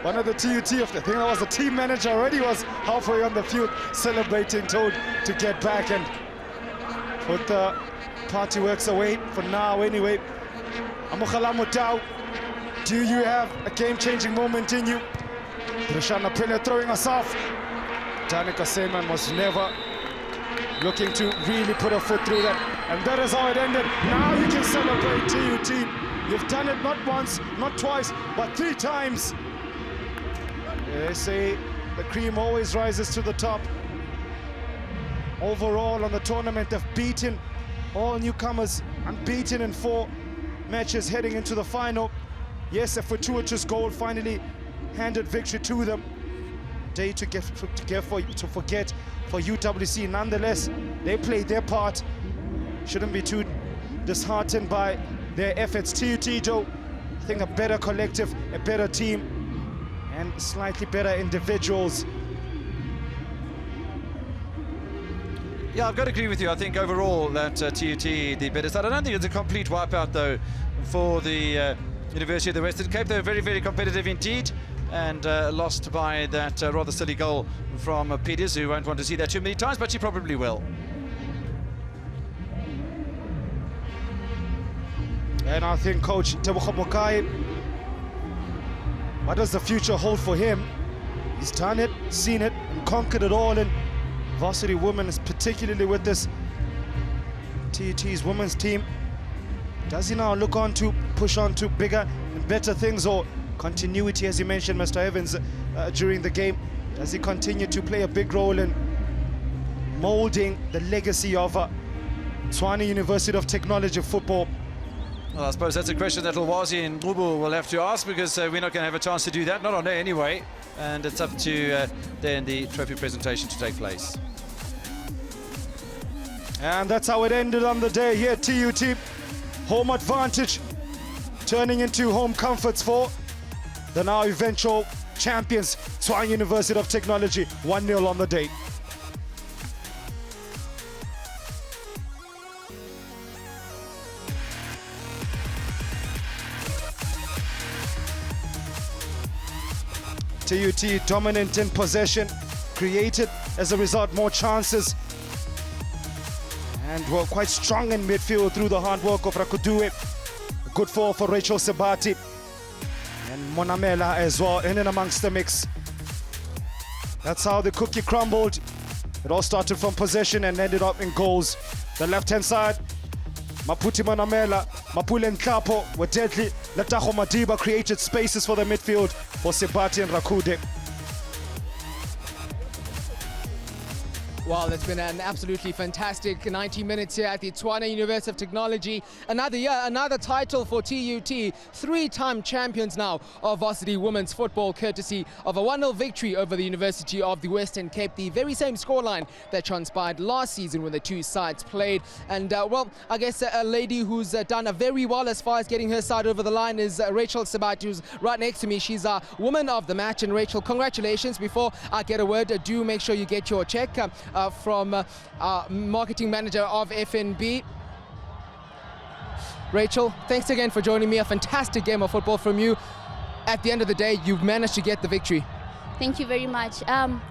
One of the TUT, I think that was the team manager, already was halfway on the field celebrating, told to get back and put the party works away for now anyway. Amukhala Mutau, do you have a game-changing moment in you? Rishana Pile throwing us off. Danica Seaman was never looking to really put her foot through that. And that is how it ended. Now you can celebrate TUT. You've done it not once, not twice, but 3 times. They say the cream always rises to the top. Overall on the tournament, they've beaten all newcomers, unbeaten in 4 matches heading into the final. Yes, a fortuitous goal finally handed victory to them. Day to forget for UWC. Nonetheless, they played their part. Shouldn't be too disheartened by their efforts. TUT, Joe, I think a better collective, a better team, and slightly better individuals. Yeah, I've got to agree with you. I think overall that TUT the better side. I don't think it's a complete wipeout though for the University of the Western Cape. They were very, very competitive indeed, and lost by that rather silly goal from Peters, who won't want to see that too many times, but she probably will. And I think Coach Tutvuwc, what does the future hold for him? He's done it, seen it, and conquered it all in varsity women, particularly with this TUT's women's team. Does he now look on to push on to bigger and better things, or continuity, as you mentioned, Mr. Evans, during the game? Does he continue to play a big role in molding the legacy of Tshwane University of Technology football? Well, I suppose that's a question that Lwazi and Ngubu will have to ask, because we're not going to have a chance to do that, not on air anyway. And it's up to then the trophy presentation to take place. And that's how it ended on the day here at TUT. Home advantage turning into home comforts for the now eventual champions, Tshwane University of Technology, 1-0 on the day. TUT dominant in possession, created as a result more chances, and were quite strong in midfield through the hard work of Rakuduwe. A good fall for Rachel Sebati and Monamela as well, in and amongst the mix. That's how the cookie crumbled. It all started from possession and ended up in goals. The left-hand side, Maputi Monamela, Mapule Nkapo were deadly. Letago Madiba created spaces for the midfield for Sebati and Rakude. Well, it's been an absolutely fantastic 90 minutes here at the Tshwane University of Technology. Another year, another title for TUT. Three-time champions now of varsity women's football, courtesy of a 1-0 victory over the University of the Western Cape. The very same scoreline that transpired last season when the two sides played. And, well, I guess a lady who's done very well as far as getting her side over the line is Rachel Sebati, who's right next to me. She's a woman of the match. And, Rachel, congratulations. Before I get a word, do make sure you get your check from our marketing manager of FNB. Rachel, thanks again for joining me. A fantastic game of football from you. At the end of the day, you've managed to get the victory. Thank you very much. I'm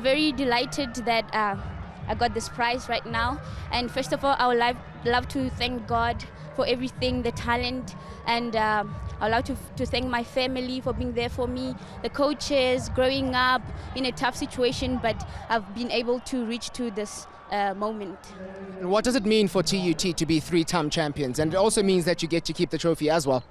very delighted that I got this prize right now. And first of all, I would love to thank God for everything, the talent, and I would like to thank my family for being there for me, the coaches, growing up in a tough situation, but I've been able to reach to this moment. And what does it mean for TUT to be three-time champions? And it also means that you get to keep the trophy as well.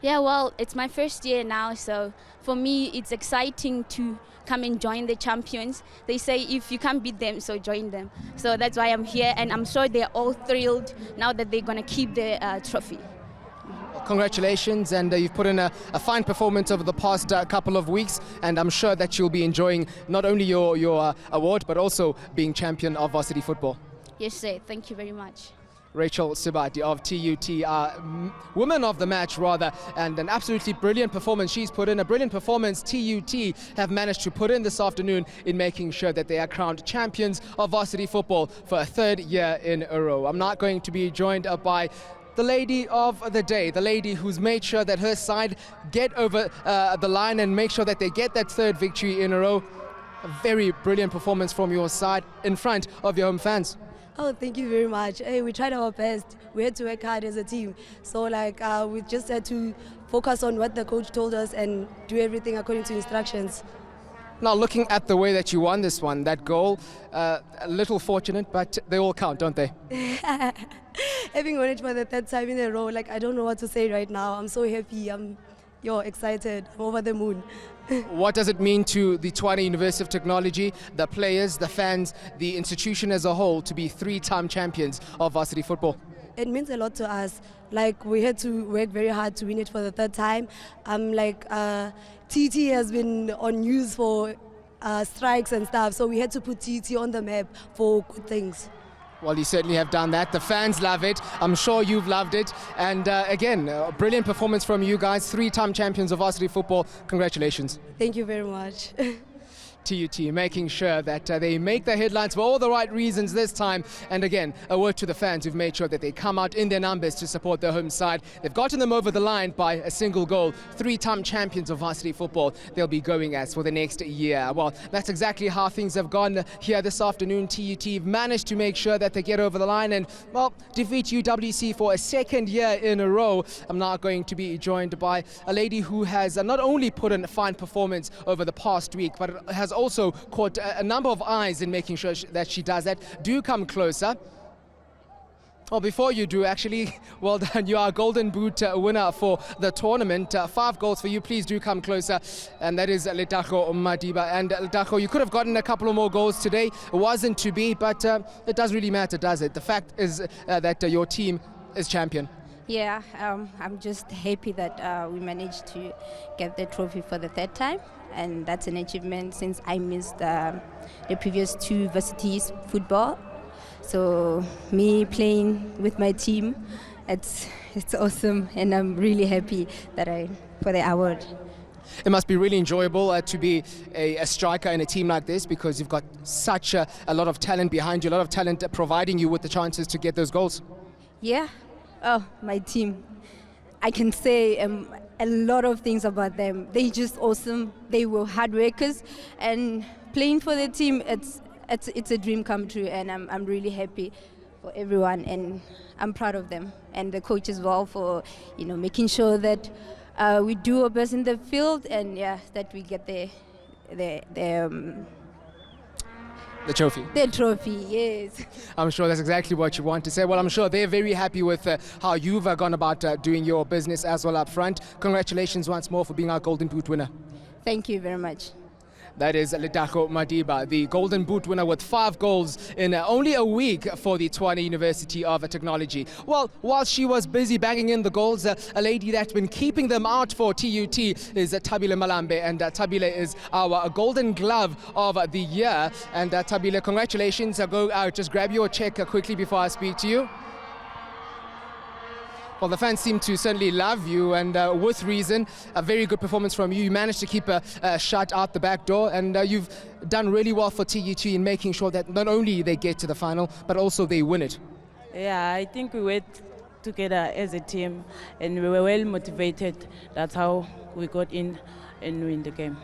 Yeah, well, it's my first year now, so for me it's exciting to come and join the champions. They say if you can't beat them, so join them. So that's why I'm here, and I'm sure they're all thrilled now that they're going to keep the trophy. Congratulations, and you've put in a fine performance over the past couple of weeks, and I'm sure that you'll be enjoying not only your award but also being champion of varsity football. Yes, sir. Thank you very much. Rachel Sebati of TUT, woman of the match rather, and an absolutely brilliant performance she's put in, a brilliant performance TUT have managed to put in this afternoon in making sure that they are crowned champions of varsity football for a third year in a row. I'm not going to be joined by the lady of the day, the lady who's made sure that her side get over the line and make sure that they get that third victory in a row. A very brilliant performance from your side in front of your home fans. Oh, thank you very much. Hey, we tried our best. We had to work hard as a team. So, we just had to focus on what the coach told us and do everything according to instructions. Now, looking at the way that you won this one, that goal, a little fortunate, but they all count, don't they? Having won it for the third time in a row, I don't know what to say right now. I'm so happy. I'm excited. I'm over the moon. What does it mean to the Tshwane University of Technology, the players, the fans, the institution as a whole to be three-time champions of varsity football? It means a lot to us. We had to work very hard to win it for the third time. TT has been on news for strikes and stuff, so we had to put TT on the map for good things. Well, you certainly have done that. The fans love it. I'm sure you've loved it. And again, a brilliant performance from you guys. Three-time champions of varsity football. Congratulations. Thank you very much. TUT making sure that they make the headlines for all the right reasons this time. And again, a word to the fans who've made sure that they come out in their numbers to support their home side. They've gotten them over the line by a single goal. 3-time champions of varsity football they'll be going as for the next year. Well, that's exactly how things have gone here this afternoon. TUT managed to make sure that they get over the line and, well, defeat UWC for a second year in a row. I'm now going to be joined by a lady who has not only put in a fine performance over the past week, but has also caught a number of eyes in making sure that she does that. Do come closer. Well, before you do, actually, well done. You are a Golden Boot winner for the tournament. 5 goals for you. Please do come closer. And that is Letago Madiba. And Letago, you could have gotten a couple of more goals today. It wasn't to be, but it doesn't really matter, does it? The fact is that your team is champion. Yeah, I'm just happy that we managed to get the trophy for the 3rd time, and that's an achievement since I missed the previous 2 varsities football. So me playing with my team, it's awesome, and I'm really happy that for the award. It must be really enjoyable to be a striker in a team like this, because you've got such a lot of talent behind you, a lot of talent providing you with the chances to get those goals. Yeah. Oh, my team. I can say a lot of things about them. They're just awesome. They were hard workers, and playing for the team, it's a dream come true, and I'm really happy for everyone, and I'm proud of them, and the coach as well for making sure that we do our best in the field, and that we get the trophy. The trophy, yes. I'm sure that's exactly what you want to say. Well, I'm sure they're very happy with how you've gone about doing your business as well up front. Congratulations once more for being our Golden Boot winner. Thank you very much. That is Letago Madiba, the Golden Boot winner with 5 goals in only a week for the Tshwane University of Technology. Well, while she was busy banging in the goals, a lady that's been keeping them out for TUT is Thabile Malambe, and Thabile is our Golden Glove of the year. And Thabile, congratulations. Go just grab your check quickly before I speak to you. Well, the fans seem to certainly love you, and with reason. A very good performance from you. You managed to keep a shot out the back door, and you've done really well for TUT in making sure that not only they get to the final, but also they win it. Yeah, I think we worked together as a team, and we were well motivated. That's how we got in and win the game.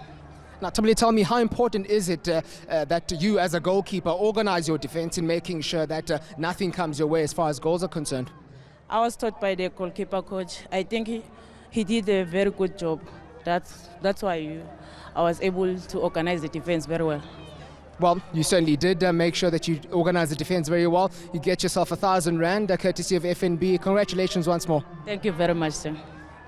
Now, Thabile, tell me, how important is it that you as a goalkeeper organize your defense in making sure that nothing comes your way as far as goals are concerned? I was taught by the goalkeeper coach. I think he did a very good job. That's why I was able to organize the defense very well. Well, you certainly did make sure that you organize the defense very well. You get yourself 1,000 Rand, courtesy of FNB. Congratulations once more. Thank you very much, sir.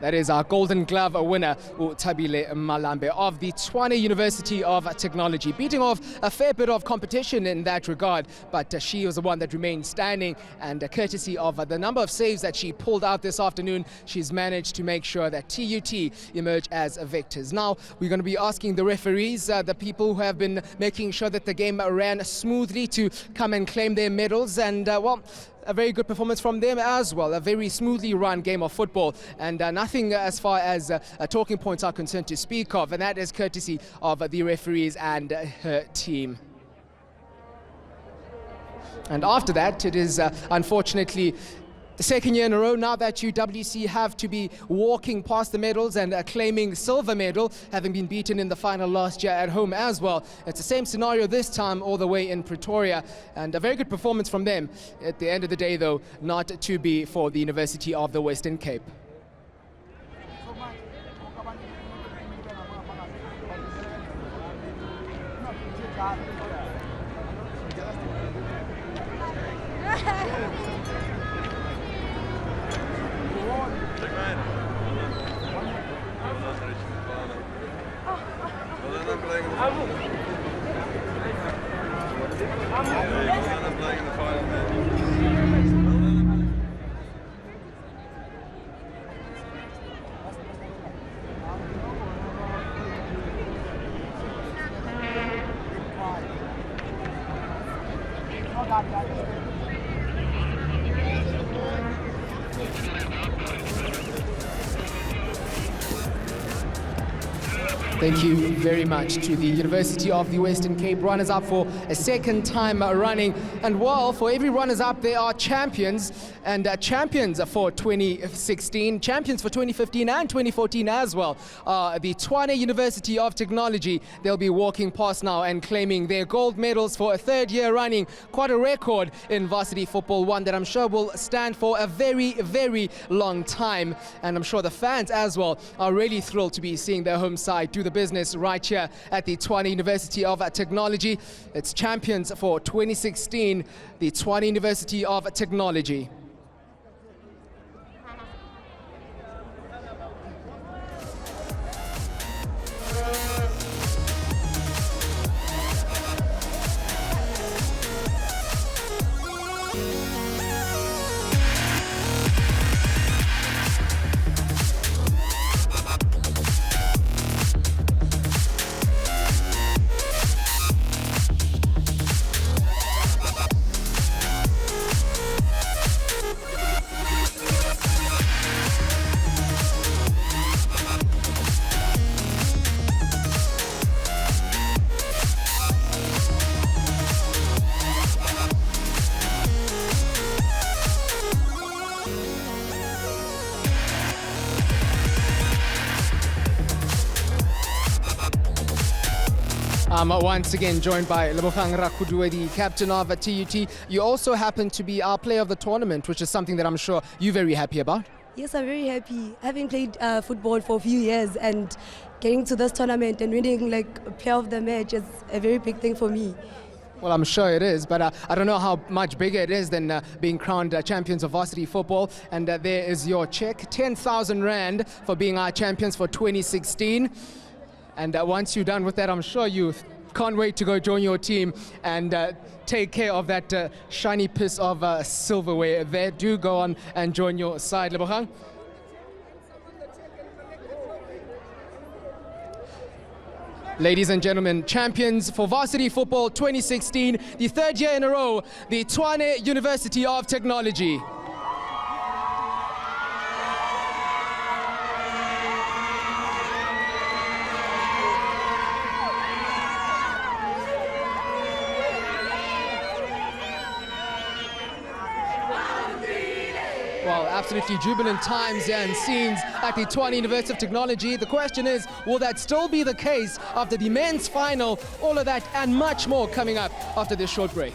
That is our Golden Glove winner, Thabile Malambe of the Tshwane University of Technology, beating off a fair bit of competition in that regard, but she was the one that remained standing, and courtesy of the number of saves that she pulled out this afternoon, she's managed to make sure that TUT emerge as victors. Now, we're going to be asking the referees, the people who have been making sure that the game ran smoothly, to come and claim their medals, and well, a very good performance from them as well. A very smoothly run game of football, and nothing as far as talking points are concerned to speak of, and that is courtesy of the referees and her team. And after that, it is unfortunately the second year in a row now that UWC have to be walking past the medals and claiming silver medal, having been beaten in the final last year at home as well. It's the same scenario this time, all the way in Pretoria, and a very good performance from them. At the end of the day, though, not to be for the University of the Western Cape. Thank you very much to the University of the Western Cape, runners-up for a second time running. And well, for every runners-up, there are champions, and champions for 2016, champions for 2015 and 2014 as well. The Tshwane University of Technology, they'll be walking past now and claiming their gold medals for a third year running. Quite a record in varsity football, one that I'm sure will stand for a very, very long time. And I'm sure the fans as well are really thrilled to be seeing their home side do the business right here at the Tshwane University of Technology. It's champions for 2016, the Tshwane University of Technology. Once again joined by Lebogang Rakudue, the captain of TUT. You also happen to be our player of the tournament, which is something that I'm sure you're very happy about. Yes, I'm very happy. Having played football for a few years and getting to this tournament and winning like a player of the match is a very big thing for me. Well, I'm sure it is, but I don't know how much bigger it is than being crowned champions of varsity football. And there is your check, 10,000 Rand for being our champions for 2016. And once you're done with that, I'm sure you can't wait to go join your team and take care of that shiny piece of silverware there. Do go on and join your side, Lebogang. Ladies and gentlemen, champions for varsity football 2016, the third year in a row, the Tshwane University of Technology. Well, absolutely jubilant times and scenes at the Tshwane University of Technology. The question is, will that still be the case after the men's final? All of that and much more coming up after this short break.